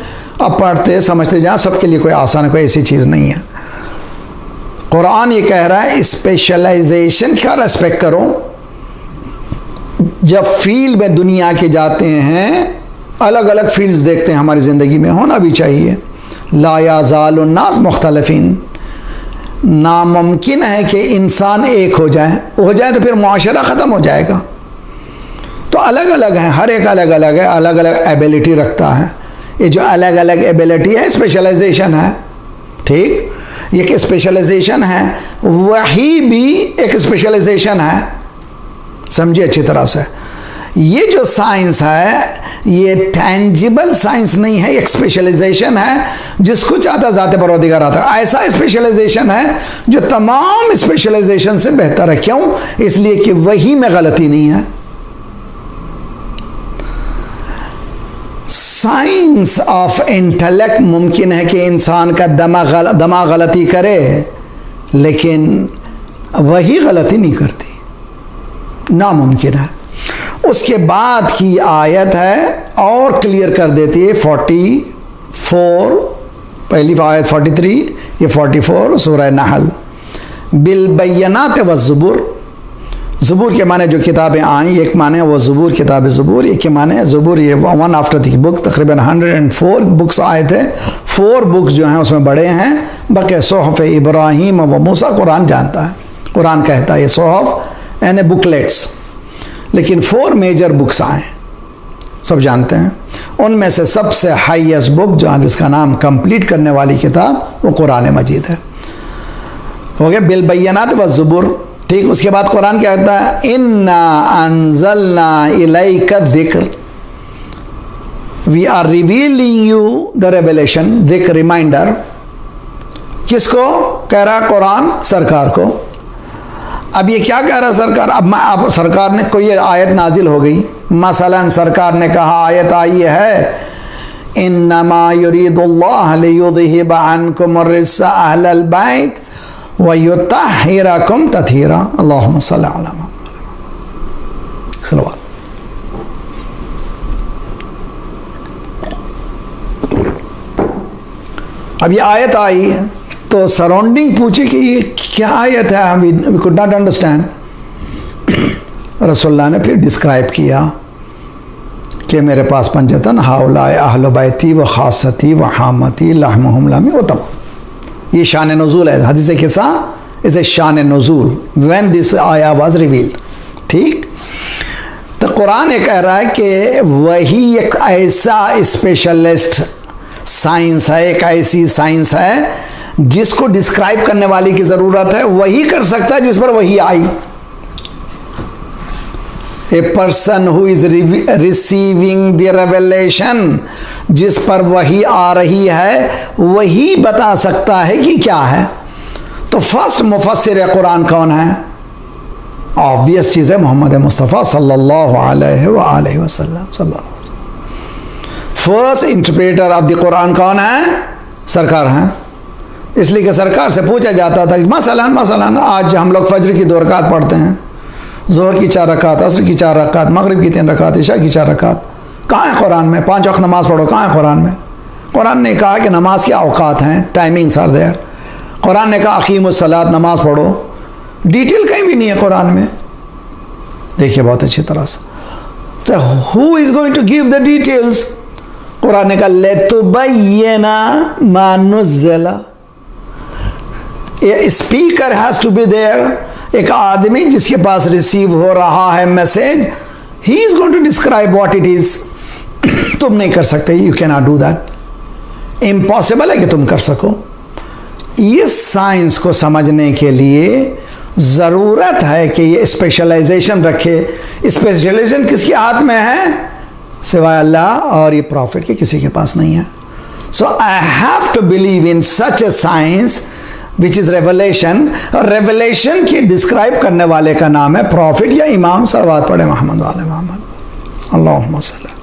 अब पढ़ते समझते जाएं, सबके लिए कोई आसान है, कोई ऐसी चीज़ नहीं है। कुरान ये कह रहा है स्पेशलाइजेशन का रेस्पेक्ट करो। जब फील्ड में दुनिया के जाते हैं, अलग अलग फील्ड्स देखते हैं, हमारी ज़िंदगी में होना भी चाहिए। ला याज़ालुन्नास मुख्तलिफीन, नामुमकिन है कि इंसान एक हो जाए तो फिर मुआशरा ख़त्म हो जाएगा। तो अलग अलग है, हर एक अलग अलग है, अलग अलग एबिलिटी रखता है। ये जो अलग अलग एबिलिटी है स्पेशलाइजेशन है, ठीक? ये एक स्पेशलाइजेशन है, वही भी एक स्पेशलाइजेशन है, समझिए अच्छी तरह से। ये जो साइंस है ये टेंजिबल साइंस नहीं है, एक स्पेशलाइजेशन है जिसको चाहता ज़ाते परवरदिगार आता है। ऐसा स्पेशलाइजेशन है जो तमाम स्पेशलाइजेशन से बेहतर है। क्यों? इसलिए कि वही में गलती नहीं है। साइंस ऑफ इंटेलेक्ट मुमकिन है कि इंसान का दिमाग गलती करे, लेकिन वही गलती नहीं करती, नामुमकिन है। उसके बाद की आयत है और क्लियर कर देती है। 44, पहली आयत 43, ये 44 सूरह नहल। बिल बैयनात व ज़ुबुर, ज़ुबुर के माने जो किताबें आई, एक माने वो ज़ुबुर, किताब ज़ुबुर, एक के माने ज़ुबुर, ये वन आफ्टर द बुक, तकरीबन 104 बुक्स आए थे। 4 बुक्स जो हैं उसमें बड़े हैं, बके सोहफ़ इब्राहीम व मूसा कुरान जानता है, कुरान कहता है ये सोहफ़ यानी बुकलेट्स, लेकिन 4 मेजर बुक्स आए, सब जानते हैं। उनमें से सबसे हाईएस्ट बुक जहाँ जिसका नाम कंप्लीट करने वाली किताब वो कुरान मजीद है। हो गया बिल बैयनात व ज़ुबुर, ठीक। उसके बाद कुरान क्या कहता है? इन्ना अंज़लना इलैका ज़िक्र, we are revealing you the revelation. ज़िक्र रिमाइंडर, किसको कह रहा? कुरान सरकार को। अब ये क्या कह रहा है सरकार? अब सरकार ने कोई आयत नाजिल हो गई, मसलन सरकार ने कहा, आयत आई है, इन्नमा युरीदुल्लाह लियुज़हिब अन्कुम अर्रिज्सा अहलल बैत व युत्तहिरकुम तत्हीरा। अल्लाहुम्मा सल्लि अला मुहम्मद। सल्लल्लाहु। अब ये आयत आई है तो सराउंडिंग पूछे कि ये क्या आयत है, वी कुड नॉट अंडरस्टैंड। रसूलुल्लाह ने फिर डिस्क्राइब किया कि मेरे पास पंजतन हाउलाए अहल बैती व खासती व हामती लहमुहुम लहमी व तमाम। ये शान नुज़ूल है, हदीस किस्सा इज ए शान नुज़ूल व्हेन दिस आया वाज रिवील्ड, ठीक। तो कुरान ये कह रहा है कि वही एक ऐसा स्पेशलिस्ट साइंस है, एक ऐसी साइंस है जिसको डिस्क्राइब करने वाली की ज़रूरत है, वही कर सकता है जिस पर वही आई। A person who is receiving the revelation, जिस पर वही आ रही है वही बता सकता है कि क्या है। तो फर्स्ट मुफस्सिर कुरान कौन है? ऑब्वियस चीज़ है मोहम्मद मुस्तफ़ा सल्लल्लाहु अलैहि वसल्लम। First interpreter of the Quran कौन है? सरकार हैं। इसलिए कि सरकार से पूछा जाता था कि मसलन आज हम लोग फजर की 2 रकात पढ़ते हैं, ज़ोहर की 4 रकात, असर की 4 रकात, मगरिब की 3 रकात, इशा की 4 रकात, कहाँ है कुरान में? 5 वक्त नमाज पढ़ो, कहाँ है कुरान में? कुरान ने कहा कि नमाज के औकात हैं, टाइमिंग्स आर देयर। कुरान ने कहा अकीमुस सलात, नमाज पढ़ो। डिटेल कहीं भी नहीं है कुरान में। देखिए बहुत अच्छी तरह से, तो who is going to give the details? Quran ने कहा लितुबय्यिना मा नुज़्ज़िला। A speaker has to be there. एक आदमी जिसके पास रिसीव हो रहा है message, he is going to describe what it is. तुम नहीं कर सकते, you can not do that. Impossible है कि तुम कर सको। इस साइंस को समझने के लिए ज़रूरत है कि ये स्पेशलाइजेशन रखे। स्पेशलाइजेशन किसके हाथ में है? सिवाय अल्लाह और ये प्रॉफिट के किसी के पास नहीं है। So I have to believe in such a science which is revelation. और रेवलेशन की डिस्क्राइब करने वाले का नाम है प्रॉफिट या इमाम। सलवात पढ़े मोहम्मद वाले मोहम्मद अल्लाहुम्मा सल्ली।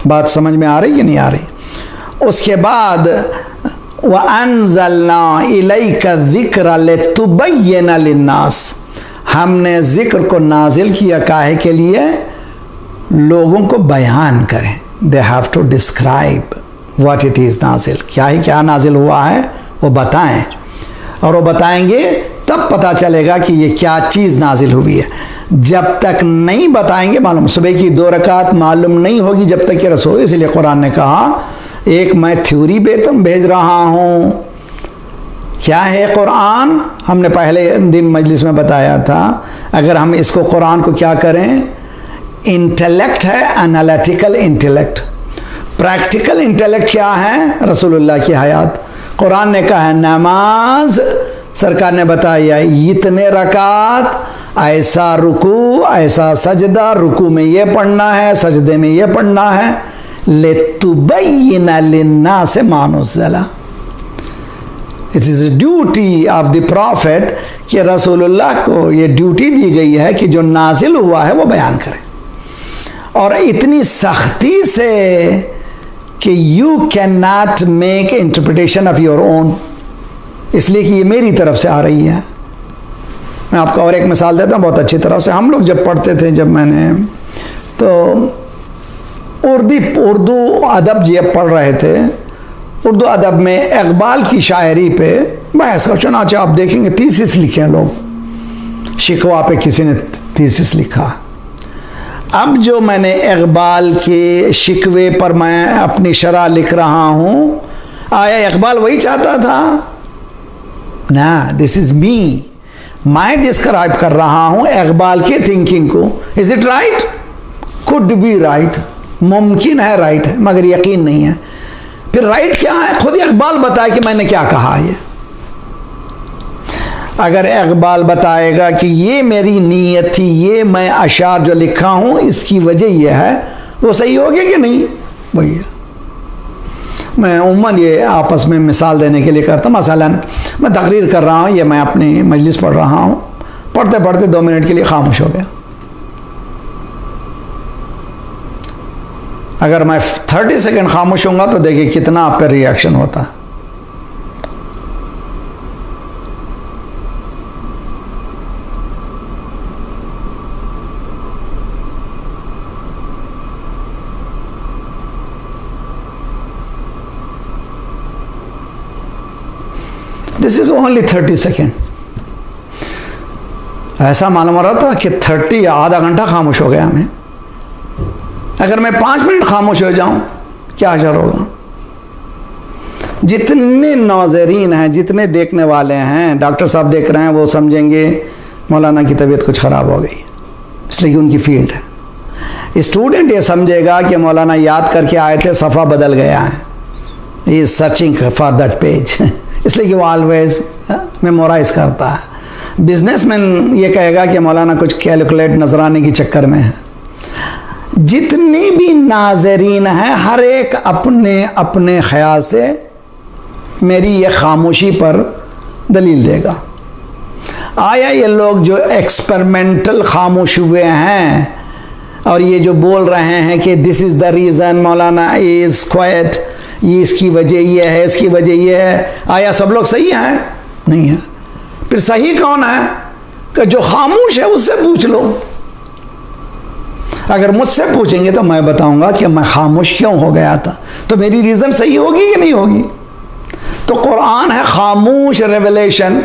बात समझ में आ रही कि नहीं आ रही? उसके बाद व अंज़लना इलैका ज़िक्रा लितुबय्यिना लिन्नास। हमने ज़िक्र को नाजिल किया काहे के लिए? लोगों को बयान करें। They have to describe what it is नाजिल। क्या नाजिल हुआ है वो बताएं, और वो बताएंगे तब पता चलेगा कि ये क्या चीज़ नाजिल हुई है। जब तक नहीं बताएंगे मालूम, सुबह की 2 रकात मालूम नहीं होगी जब तक ये रसूल। इसलिए कुरान ने कहा एक मैं थ्योरी भेज रहा हूँ। क्या है कुरान? हमने पहले दिन मजलिस में बताया था, अगर हम इसको कुरान को क्या करें, इंटेलेक्ट है, एनालिटिकल इंटेलेक्ट। प्रैक्टिकल इंटेलेक्ट क्या है? रसूलुल्लाह की हयात। कुरान ने कहा है नमाज, सरकार ने बताया इतने रकात, ऐसा रुकू, ऐसा सजदा, रुकू में ये पढ़ना है, सजदे में ये पढ़ना है। लितुबय्यिना लिन्नास मा नुज़्ज़िला। It is duty of the prophet कि रसूलुल्लाह को ये ड्यूटी दी गई है कि जो नाजिल हुआ है वो बयान करें, और इतनी सख्ती से कि you can not make interpretation of your own. इसलिए कि ये मेरी तरफ से आ रही है। मैं आपको और एक मिसाल देता हूँ बहुत अच्छी तरह से। हम लोग जब पढ़ते थे, जब मैंने तो उर्दू अदब जब पढ़ रहे थे, उर्दू अदब में इकबाल की शायरी पे बहस का, चुनाचे आप देखेंगे थीसिस लिखे हैं लोग, शिकवा पे किसी ने थीसिस लिखा। अब जो मैंने इकबाल के शिकवे पर मैं अपनी शरह लिख रहा हूँ, आया इकबाल वही चाहता था? ना, दिस इज मी। मैं डिस्क्राइब कर रहा हूँ इकबाल के थिंकिंग को। Is it right? Could be right, मुमकिन है राइट है, मगर यकीन नहीं है। फिर राइट क्या है? खुद इकबाल बताए कि मैंने क्या कहा। ये अगर इकबाल बताएगा कि ये मेरी नीयत थी, ये मैं अशार जो लिखा हूँ इसकी वजह यह है, वो सही हो गया कि नहीं? वही है। मैं उम्मन ये आपस में मिसाल देने के लिए करता हूँ। मसलन मैं तकरीर कर रहा हूँ, ये मैं अपनी मजलिस पढ़ रहा हूँ, पढ़ते पढ़ते 2 मिनट के लिए खामोश हो गया। अगर मैं 30 सेकंड खामोश होऊंगा तो देखिए कितना आप पर रिएक्शन होता है। This is only 30 second. ऐसा मालूम हो रहा था कि 30 या आधा घंटा खामोश हो गया हमें। अगर मैं 5 मिनट खामोश हो जाऊं क्या असर होगा? जितने नाज़रीन हैं, जितने देखने वाले हैं, डॉक्टर साहब देख रहे हैं, वो समझेंगे मौलाना की तबीयत कुछ ख़राब हो गई, इसलिए कि उनकी फील्ड है। स्टूडेंट ये समझेगा कि मौलाना याद करके आए थे, सफ़ा बदल गया है, he is searching for that page, इसलिए कि वो ऑलवेज मेमोराइज करता है। बिजनेसमैन ये कहेगा कि मौलाना कुछ कैलकुलेट नजराने के चक्कर में है। जितनी भी नाजरीन हैं, हर एक अपने अपने ख्याल से मेरी ये खामोशी पर दलील देगा। आया ये लोग जो एक्सपेरिमेंटल खामोश हुए हैं और ये जो बोल रहे हैं कि this is the reason Maulana is quite, ये इसकी वजह ये है, इसकी वजह ये है, आया सब लोग सही हैं? नहीं है। फिर सही कौन है? कि जो खामोश है उससे पूछ लो। अगर मुझसे पूछेंगे तो मैं बताऊंगा कि मैं खामोश क्यों हो गया था, तो मेरी रीज़न सही होगी कि नहीं होगी? तो कुरान है खामोश रेवलेशन।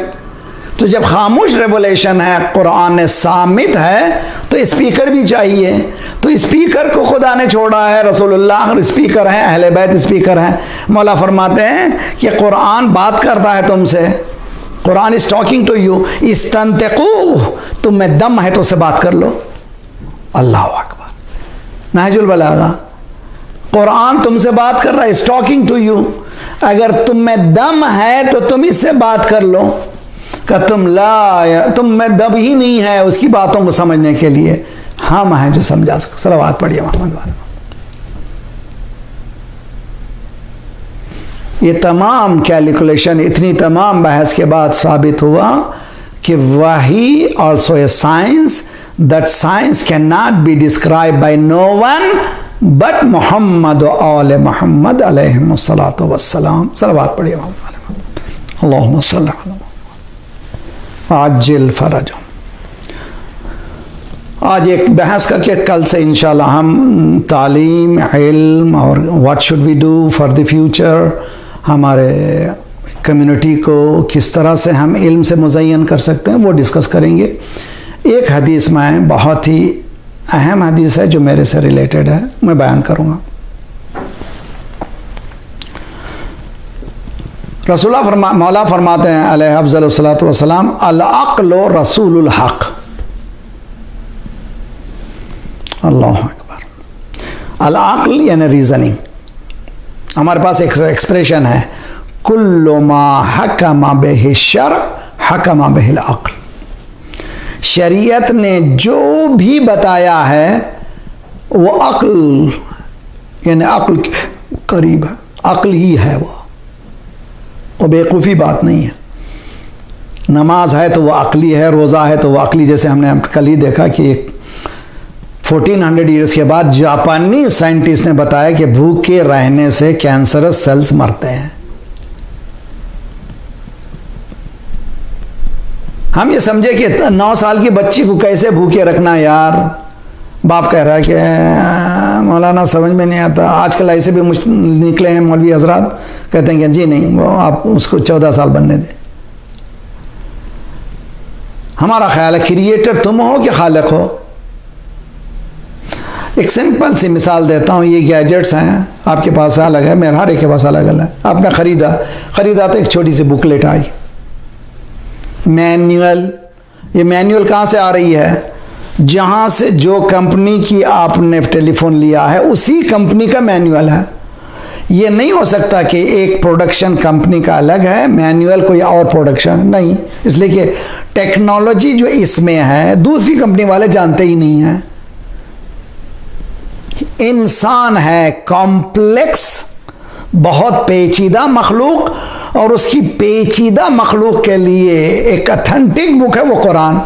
तो जब खामोश रेवलेशन है, कुरान सामित है, तो स्पीकर भी चाहिए। तो स्पीकर को खुदा ने छोड़ा है, रसूलुल्लाह स्पीकर हैं, अहले बैत स्पीकर हैं। मौला फरमाते हैं कि कुरान बात करता है तुमसे, Quran is talking to you, इस्तंतिकू, तुम में दम है तो उससे बात कर लो। अल्लाह अकबर, नहजुल बलागा, कुरान तुमसे बात कर रहा है, इज टॉकिंग टू यू। अगर तुम में दम है तो तुम इससे बात कर लो। कि तुम में दम ही नहीं है उसकी बातों को समझने के लिए, हम हैं जो समझा सक। सलावत पढ़िए मोहम्मद वाले। ये तमाम कैलकुलेशन, इतनी तमाम बहस के बाद साबित हुआ कि वही also a science, that science can not be describe by no one but Muhammad आल मोहम्मद अलैहिस्सलातु वस्सलाम। सलावत पढ़िए मोहम्मद। अल्लाहुम्मा सल्ली अला आजिल फरज। आज एक बहस करके कल से इंशाल्लाह हम तालीम, इल्म और what should we do for the future, हमारे कम्युनिटी को किस तरह से हम इल्म से मुज़य्यन कर सकते हैं, वो डिस्कस करेंगे। एक हदीस में, बहुत ही अहम हदीस है जो मेरे से रिलेटेड है, मैं बयान करूँगा। मौला फरमाते हैं अलैहि अफ़ज़लु सलातो वस्सलाम, अल अक़्लु रसूलुल हक़। अल्लाहु अकबर। अल अक़्ल यानी रीज़निंग। हमारे पास एक एक्सप्रेशन है, कुल्लु मा हकमा बिहि शर्अ हकमा बिहिल अक़्ल। शरीयत ने जो भी बताया है वो अक़्ल यानी अक़्ल के करीब है, अक़्ल ही है वो बेवकूफ़ी बात नहीं है। नमाज है तो वो अक़ली है, रोज़ा है तो वो अक़ली। जैसे हमने कल ही देखा कि 1400 ईयर्स के बाद जापानी साइंटिस्ट ने बताया कि भूखे रहने से कैंसरस सेल्स मरते हैं। हम ये समझे कि 9 साल की बच्ची को कैसे भूखे रखना यार। बाप कह रहा है कि मौलाना समझ में नहीं आता। आजकल ऐसे भी निकले हैं मौलवी हजरात, कहते हैं कि जी नहीं, वो आप उसको 14 साल बनने दें। हमारा ख्याल है क्रिएटर तुम हो कि खालिक हो। एक सिंपल सी मिसाल देता हूँ, ये गैजेट्स हैं, आपके पास अलग है, मेरे हर एक के पास अलग अलग है। आपने ख़रीदा तो एक छोटी सी बुकलेट आई, मैनुअल। ये मैनुअल कहाँ से आ रही है? जहाँ से जो कंपनी की आपने टेलीफोन लिया है उसी कंपनी का मैनुअल है। ये नहीं हो सकता कि एक प्रोडक्शन कंपनी का अलग है, मैनुअल कोई और प्रोडक्शन नहीं। इसलिए कि टेक्नोलॉजी जो इसमें है दूसरी कंपनी वाले जानते ही नहीं हैं। इंसान है कॉम्प्लेक्स, बहुत पेचीदा मखलूक, और उसकी पेचीदा मखलूक के लिए एक ऑथेंटिक बुक है वो कुरान।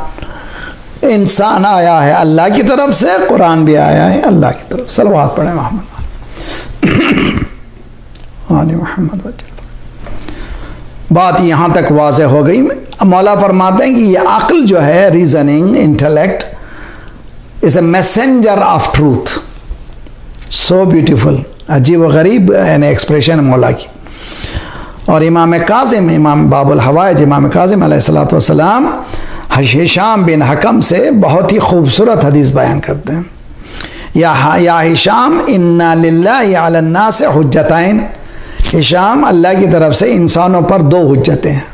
इंसान आया है अल्लाह की तरफ से, कुरान भी आया है अल्लाह की तरफ। सलवात पढ़े मोहम्मद मोहम्मद। बात यहाँ तक वाज़ेह हो गई। मौला फरमाते हैं कि ये अक्ल जो है, reasoning, intellect, is a messenger of truth. So beautiful, अजीब व गरीब यानी एक्सप्रेशन मौला की। और इमाम काज़िम, इमाम बाबुल हवाइज इमाम काज़िम अलैहिस्सलातु वस्सलाम हिशाम बिन हकम से बहुत ही खूबसूरत हदीस बयान करते हैं। या हिशाम, इन्ना लिल्लाहि अलन नास हुज्जतैन। हिशाम, अल्लाह की तरफ से इंसानों पर 2 हुज्जतें हैं।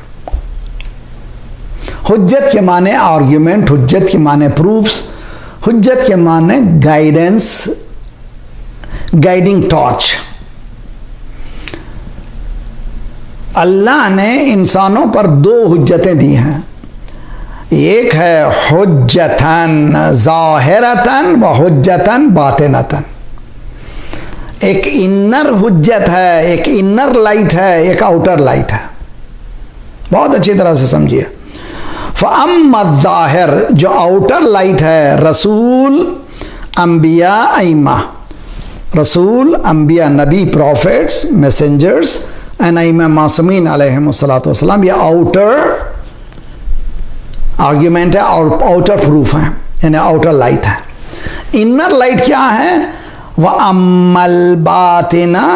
हुज्जत के माने आर्ग्यूमेंट, हुज्जत के माने प्रूफ्स, हुज्जत के माने गाइडेंस, गाइडिंग टॉर्च। अल्लाह ने इंसानों पर 2 हुज्जतें दी हैं। एक है हुज्जतन ज़ाहिरतन व हुज्जतन बातिनतन। एक इनर हुज्जत है, एक इनर लाइट है, एक आउटर लाइट है। बहुत अच्छी तरह से समझिए। फ़अम्मा ज़ाहिर, जो आउटर लाइट है, रसूल अंबिया अइम्मा, रसूल अंबिया नबी प्रॉफिट्स मैसेंजर्स एंड अइम्मा मासूमीन अलैहिमुस्सलातु वस्सलाम, ये आउटर आर्ग्यूमेंट है और आउटर प्रूफ है, यानी आउटर लाइट है। इनर लाइट क्या है? वह अम्मल बातिना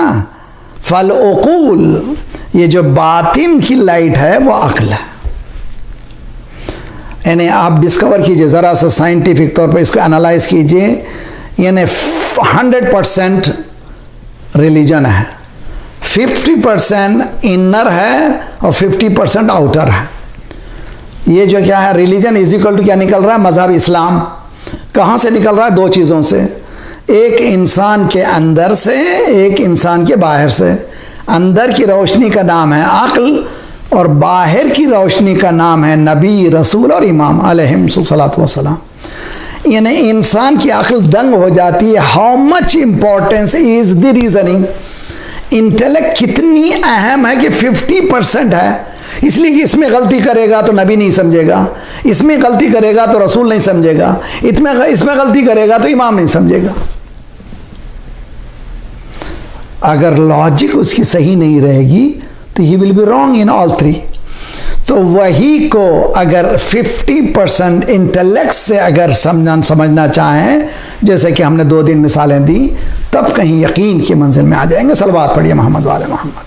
फल उकूल, ये जो बातिन की लाइट है वो अक्ल है। यानी आप डिस्कवर कीजिए ज़रा सा साइंटिफिक तौर पे इसको एनालाइज कीजिए, यानी 100% रिलीजन है, 50% इनर है और 50% आउटर है। ये जो क्या है, रिलीजन इज इक्वल टू क्या निकल रहा है? मज़हब इस्लाम। कहाँ से निकल रहा है? दो चीज़ों से, एक इंसान के अंदर से, एक इंसान के बाहर से। अंदर की रोशनी का नाम है अक्ल और बाहर की रोशनी का नाम है नबी, रसूल और इमाम अलैहिस्सलातु वस्सलाम। यानी इंसान की अक्ल दंग हो जाती है। How much importance is the reasoning. Intellect कितनी अहम है कि 50% है, इसलिए कि इसमें गलती करेगा तो नबी नहीं समझेगा, इसमें गलती करेगा तो रसूल नहीं समझेगा, इसमें गलती करेगा तो इमाम नहीं समझेगा। अगर लॉजिक उसकी सही नहीं रहेगी तो he will be wrong in all three. तो वही को अगर 50% इंटेलेक्ट से अगर समझना चाहें, जैसे कि हमने 2 दिन मिसालें दी, तब कहीं यकीन की मंजिल में आ जाएंगे। सलवात पढ़िए मोहम्मद वाले मोहम्मद।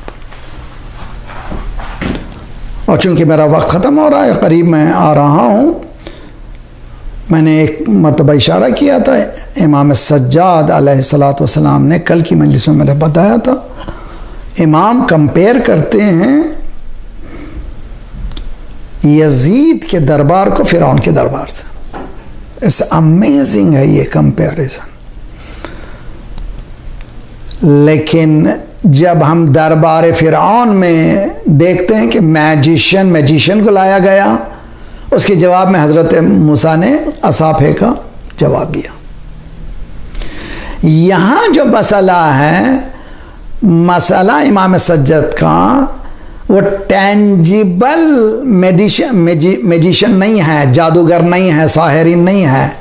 और चूंकि मेरा वक्त ख़त्म हो रहा है, करीब मैं आ रहा हूँ, मैंने एक मरतबा इशारा किया था, इमाम सज्जाद अलैहिस्सलातु वस्सलाम ने कल की मजलिस में मैंने बताया था, इमाम कंपेयर करते हैं यजीद के दरबार को फिरौन के दरबार से। इट्स अमेजिंग है ये कंपैरिजन। लेकिन जब हम दरबार फिरौन में देखते हैं कि मैजिशियन को लाया गया, उसके जवाब में हज़रत मूसा ने असा फेंका, जवाब दिया। यहाँ जो मसला है, मसला इमाम सज्जद का, वो टेंजिबल मैजिशियन नहीं है, जादूगर नहीं है, साहिरीन नहीं है,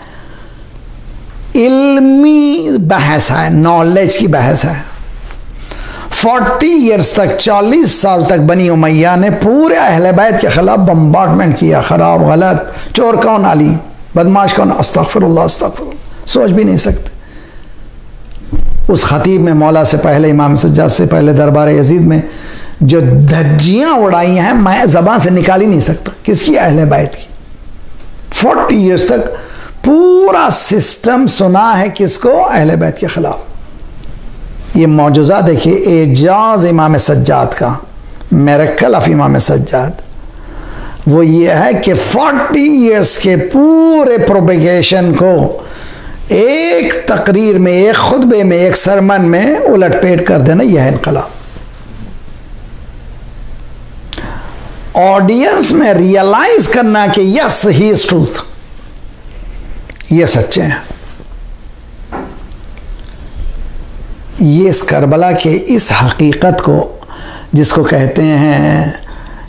इल्मी बहस है, नॉलेज की बहस है। 40 ईयर्स तक, 40 साल तक बनी उमैया ने पूरे अहले बैत के खिलाफ बम्बार्डमेंट किया, खराब, गलत, चोर कौन अली, बदमाश कौन, अस्तगफिरुल्लाह अस्तगफिरुल्लाह, सोच भी नहीं सकते। उस खतीब में मौला से पहले, इमाम सज्जाद से पहले दरबार यजीद में जो धज्जियाँ उड़ाई हैं, मैं ज़बान से निकाल ही नहीं सकता। किसकी? अहले बैत की। 40 ईयर्स तक पूरा सिस्टम सुना है किसको? अहले बैत के खिलाफ। ये मौजूज़ा देखिए, एजाज इमाम सज्जाद का, मिरेकल ऑफ इमाम सज्जाद, वो ये है कि 40 ईयर्स के पूरे प्रोपेगेशन को एक तकरीर में, एक खुतबे में, एक सरमन में उलटपेट कर देना, यह है इनकलाब। ऑडियंस में रियलाइज करना कि यस ही इज ट्रूथ, ये सच्चे हैं। ये इस करबला के इस हकीकत को, जिसको कहते हैं,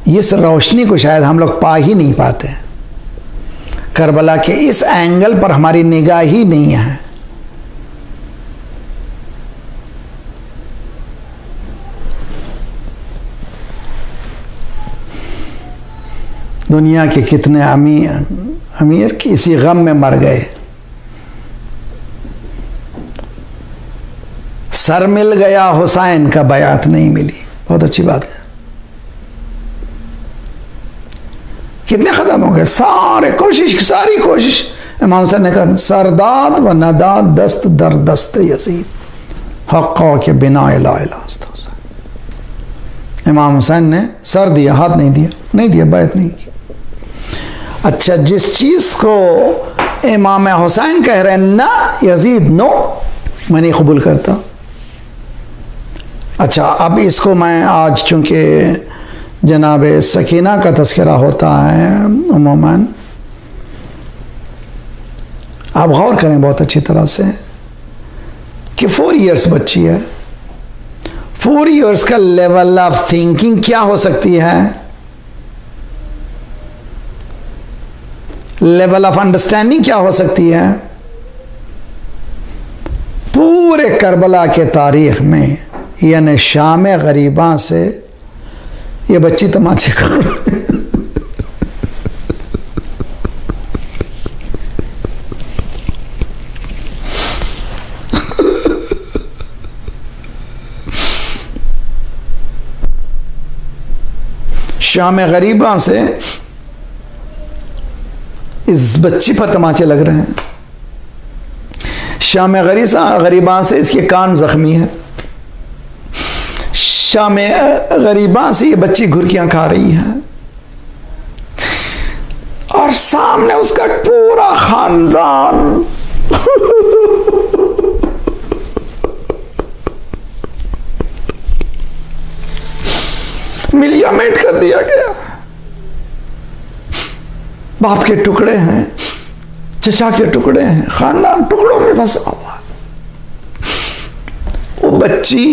इस रोशनी को शायद हम लोग पा ही नहीं पाते। करबला के इस एंगल पर हमारी निगाह ही नहीं है। दुनिया के कितने अमीर किसी गम में मर गए, सर मिल गया, हुसैन का बयात नहीं मिली। बहुत अच्छी बात है। कितने ख़त्म हो गए, सारी कोशिश इमाम हुसैन ने कहा, सरदाद व नदाद दस्त दर दस्त यजीद हक़ के बिना इलास्ता। इमाम हुसैन ने सर दिया, हाथ नहीं दिया, बैत नहीं की। अच्छा, जिस चीज़ को इमाम हुसैन कह रहे हैं ना यजीद, नो, मैं नहीं कबूल करता। अच्छा, अब इसको मैं आज, चूँकि जनाब सकीना का तज़किरा होता है उमूमन, आप गौर करें बहुत अच्छी तरह से कि 4 इयर्स बच्ची है। 4 इयर्स का लेवल ऑफ थिंकिंग क्या हो सकती है? लेवल ऑफ अंडरस्टैंडिंग क्या हो सकती है? पूरे करबला के तारीख में यानी शाम गरीबा से ये बच्ची तमाचे कर रही है। शाम गरीबा से इस बच्ची पर तमाचे लग रहे हैं। शाम गरीबा से इसके कान जख्मी है। शाम गरीबा से ये बच्ची घुरकियां खा रही है और सामने उसका पूरा खानदान मिलियामेट कर दिया गया। बाप के टुकड़े हैं, चचा के टुकड़े हैं, खानदान टुकड़ों में फंसा हुआ। वो बच्ची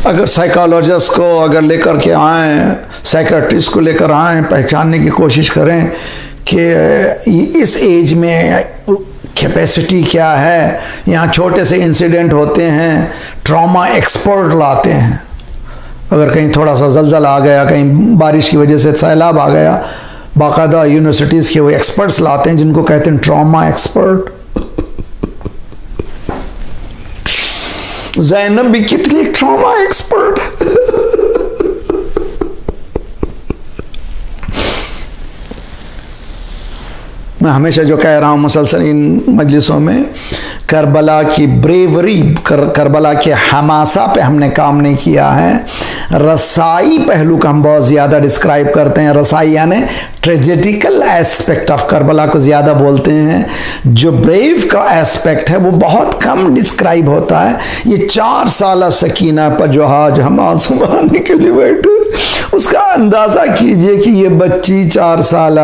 अगर साइकोलॉजिस्ट को अगर लेकर के आए, साइकेट्रिस्ट को लेकर आए, पहचानने की कोशिश करें कि इस एज में कैपेसिटी क्या है, यहाँ छोटे से इंसिडेंट होते हैं, ट्रॉमा एक्सपर्ट लाते हैं। अगर कहीं थोड़ा सा जलजला आ गया, कहीं बारिश की वजह से सैलाब आ गया, बाकायदा यूनिवर्सिटीज़ के वो एक्सपर्ट्स लाते हैं जिनको कहते हैं ट्रॉमा एक्सपर्ट। ज़ैनब भी कितनी ट्रॉमा एक्सपर्ट है। मैं हमेशा जो कह रहा हूँ मुसलसल इन मजलिसों में, करबला की ब्रेवरी, करबला के हमासा पे हमने काम नहीं किया है। रसाई पहलू का हम बहुत ज़्यादा डिस्क्राइब करते हैं। रसाई यानी ट्रेजेडिकल एस्पेक्ट ऑफ करबला को ज़्यादा बोलते हैं। जो ब्रेव का एस्पेक्ट है वो बहुत कम डिस्क्राइब होता है। ये 4 साल सकीना पर जो आज हम आंसू बहाने के लिए बैठे, उसका अंदाज़ा कीजिए कि ये बच्ची 4 साल,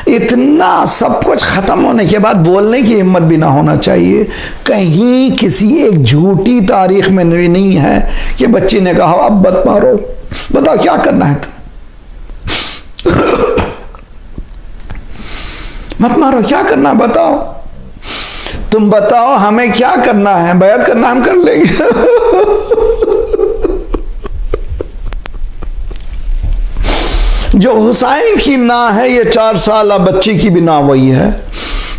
इतना सब कुछ ख़त्म होने के बाद बोलने की हिम्मत भी ना होना चाहिए। कहीं किसी एक झूठी तारीख में नहीं है कि बच्ची ने कहा अब मत मारो, बताओ क्या करना है तुम्हें, मत मारो, क्या करना बताओ, तुम बताओ हमें क्या करना है, बैत करना हम कर लेंगे। जो हुसैन की ना है ये 4 साल बच्ची की भी ना वही है।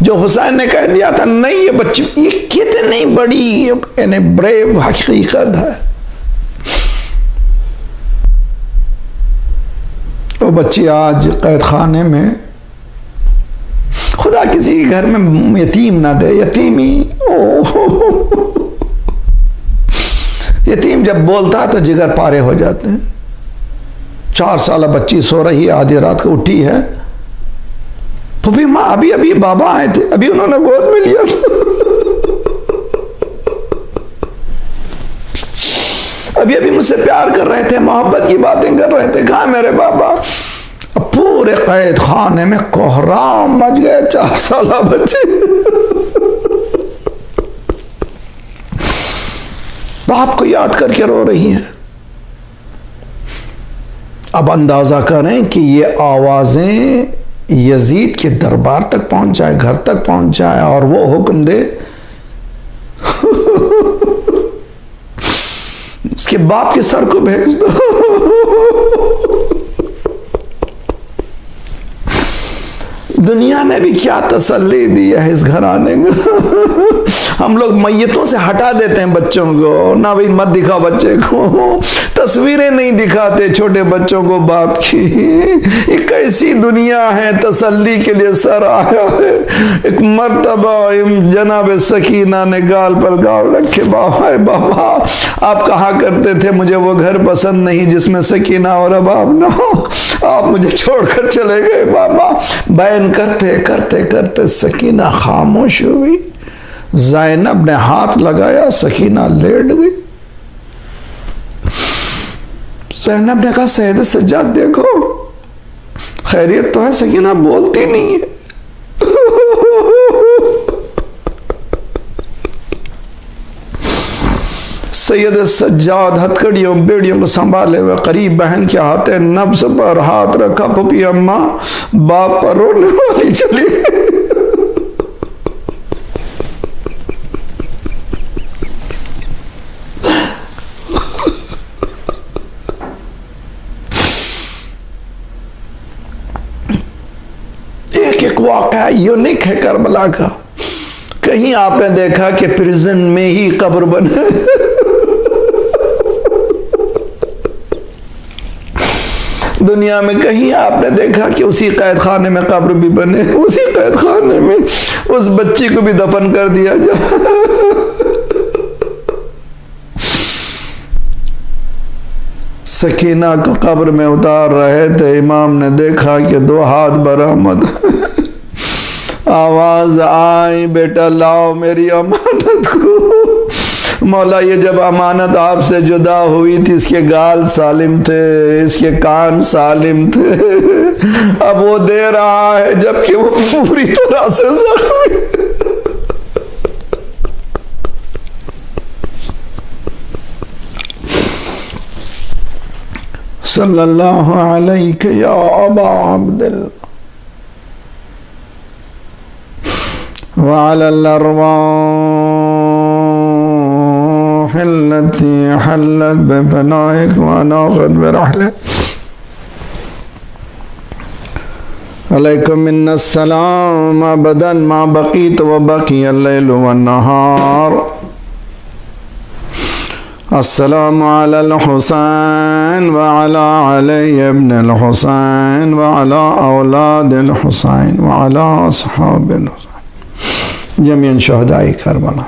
जो हुसैन ने कह दिया था नहीं ये बच्ची, ये कितनी बड़ी यानी ब्रेव हकीकत है। वो बच्ची आज कैद खाने में, खुदा किसी के घर में यतीम ना दे, यतीमी यतीम जब बोलता है तो जिगर पारे हो जाते हैं। 4 साल बच्ची सो रही है, आधी रात को उठी है, पुप्पी माँ अभी अभी बाबा आए थे, अभी उन्होंने गोद में लिया अभी अभी मुझसे प्यार कर रहे थे, मोहब्बत की बातें कर रहे थे, कहाँ मेरे बाबा। अब पूरे कैद खाने में कोहराम मच गए। 4 साल बच्चे बाप को याद करके रो रही हैं। अब अंदाजा करें कि ये आवाजें यजीद के दरबार तक पहुंच जाए, घर तक पहुंच जाए और वो हुक्म दे उसके बाप के सर को भेज दो। दुनिया ने भी क्या तसल्ली दी है इस घराने को। हम लोग मैयतों से हटा देते हैं बच्चों को, ना भाई मत दिखाओ बच्चे को, तस्वीरें नहीं दिखाते छोटे बच्चों को बाप की। ये कैसी दुनिया है, तसल्ली के लिए सर आया है। एक मर्तबा जनाब सकीना ने गाल पर गाल रखे, बाबा बाबा आप कहा करते थे मुझे वो घर पसंद नहीं जिसमें सकीना और अबाब ना हो, आप मुझे छोड़कर चले गए बाबा। बयान करते करते करते सकीना खामोश हुई। ज़ैनब ने हाथ लगाया, सकीना लेट गई। ज़ैनब ने कहा सैयद सज्जाद देखो खैरियत तो है, सकीना बोलती नहीं है। सैयद सज्जाद हथकड़ियों बेड़ियों को संभाले हुए करीब बहन के हाथे नब्ज पर हाथ रखा, पुपी अम्मा बाप पर रोने वाली चली गई। एक एक वाक़या यूनिक है करबला का। कहीं आपने देखा कि प्रिजन में ही कब्र बने, दुनिया में कहीं आपने देखा कि उसी कैद खाने में कब्र भी बने, उसी कैद खाने में उस बच्ची को भी दफन कर दिया जाए। सकीना को कब्र में उतार रहे थे, इमाम ने देखा कि 2 हाथ बरामद, आवाज आई बेटा लाओ मेरी अमानत को। मौला ये जब अमानत आपसे जुदा हुई थी, इसके गाल सालिम थे, इसके कान सालिम थे, अब वो दे रहा है जबकि वो पूरी तरह से जख्मी। सल्लल्लाहु अलैहि या अबा अब्दुल्लाह व अलल अरवाह अल्लती हल्लत बिफनाइक व नाक़त बिरहलक अलैकुम मिन्नस सलाम अबदन मा बक़ीत व बक़ियल लैलु वन नहार। अस्सलामु अलल हुसैन व अला अली इब्न हुसैन व अला औलादिल हुसैन व अला अस्हाबिल हुसैन जमीअन शुहदाए करबला।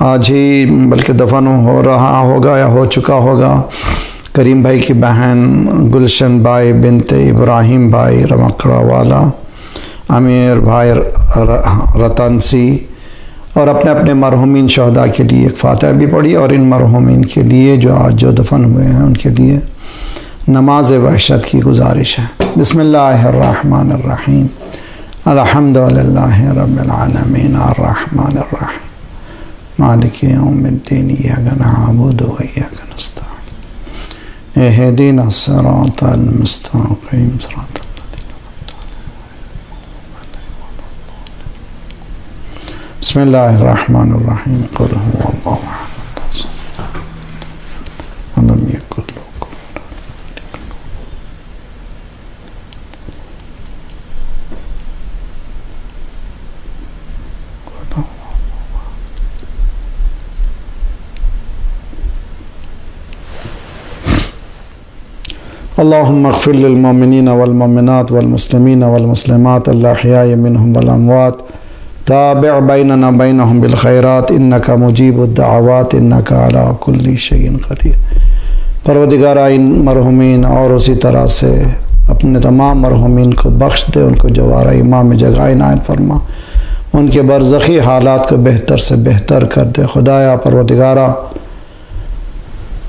आज ही बल्कि दफन हो रहा होगा या हो चुका होगा करीम भाई की बहन गुलशन भाई बिनते इब्राहिम भाई रमकड़ा वाला, अमीर भाई रतनसी, और अपने अपने मरहुमीन शहदा के लिए एक फातिहा भी पढ़ी, और इन मरहुमीन के लिए जो आज जो दफन हुए हैं उनके लिए नमाज वहशत की गुजारिश है। बिस्मिल्लाहिर्रहमानिर्रहीम अल्हम्दुलिल्लाहि रब्बिल आलमीन अर्रहमानिर रहीम मालिकि यौमिद्दीन इय्याका नअबुदु व इय्याका नस्तईन इहदिनस सिरातल मुस्तक़ीम सिरातल बिस्मिल्लाहिर्रहमानिर्रहीम कुल हुवल्लाहु अहद वलम यकुल लहु अल्लाहुम्मा अग़फ़िर लिल मुमिनीन वल मुमिनात वल मुस्लिमीन वल मुस्लिमात अल अहयाइ मिनहुम वल अमवात ताबि' बैनना बैनहुम बिल खैरात इन्नका मुजीबुद दअवात इन्नका अला कुल्लि शैइन क़दीर। परवरदिगार इन मरहुमीन और उसी तरह से अपने तमाम मरहुमीन को बख्श दे, उनको जवारा इमाम जगह इनायत फरमा, उनके बरज़खी हालात को बेहतर से बेहतर कर दे। खुदाया परवरदिगारा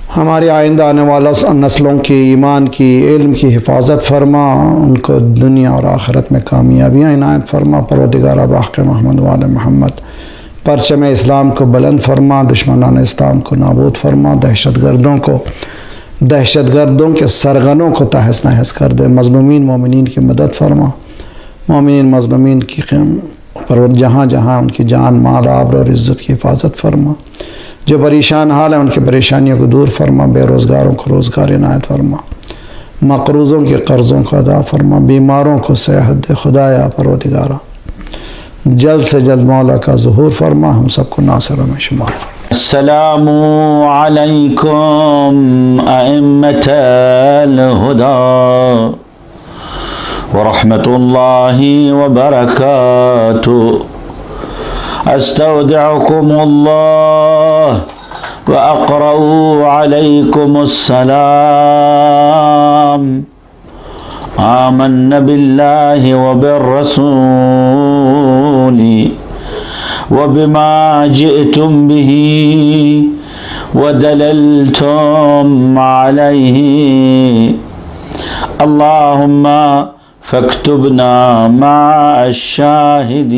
हमारी आइंदा आने वाला नस्लों की ईमान की इल्म की हिफाजत फरमा, उनको दुनिया और आखिरत में कामयाबियाँ इनायत फरमा। परवरदिगार बाक़ मोहम्मद वाले मोहम्मद परचम इस्लाम को बुलंद फरमा, दुश्मनान इस्लाम को नाबूद फरमा, दहशतगर्दों के सरगनों को तहस नहस कर दे। मज़लूमीन मोमिनीन की मदद फरमा, मोमिनीन मज़लूमीन की पर जहाँ जहाँ उनकी जान माल आबरू और इज़्ज़त की हिफाजत फरमा। जो परेशान हाल है उनकी परेशानियों को दूर फरमा, बेरोज़गारों को रोज़गार इनायत फरमा, मक़रूज़ों के कर्ज़ों को अदा फरमा, बीमारों को सेहत दे। खुदाया परवरदिगारा जल्द से जल्द मौला का ज़ुहूर फरमा, हम सबको नासिरों में शुमार फरमा। अस्सलामु अलैकुम अइम्मतल हुदा व रहमतुल्लाहि व बरकातुहू। अस्तौदिउकुमुल्लाह व अक़रऊ अलैकुमुस्सलाम। आमन्ना बिल्लाहि व बिर्रसूली व बिमा जिअतुम बिही व दललतुम अलैहि। अल्लाहुम्मा फक्तुबना मअश शाहिदीन।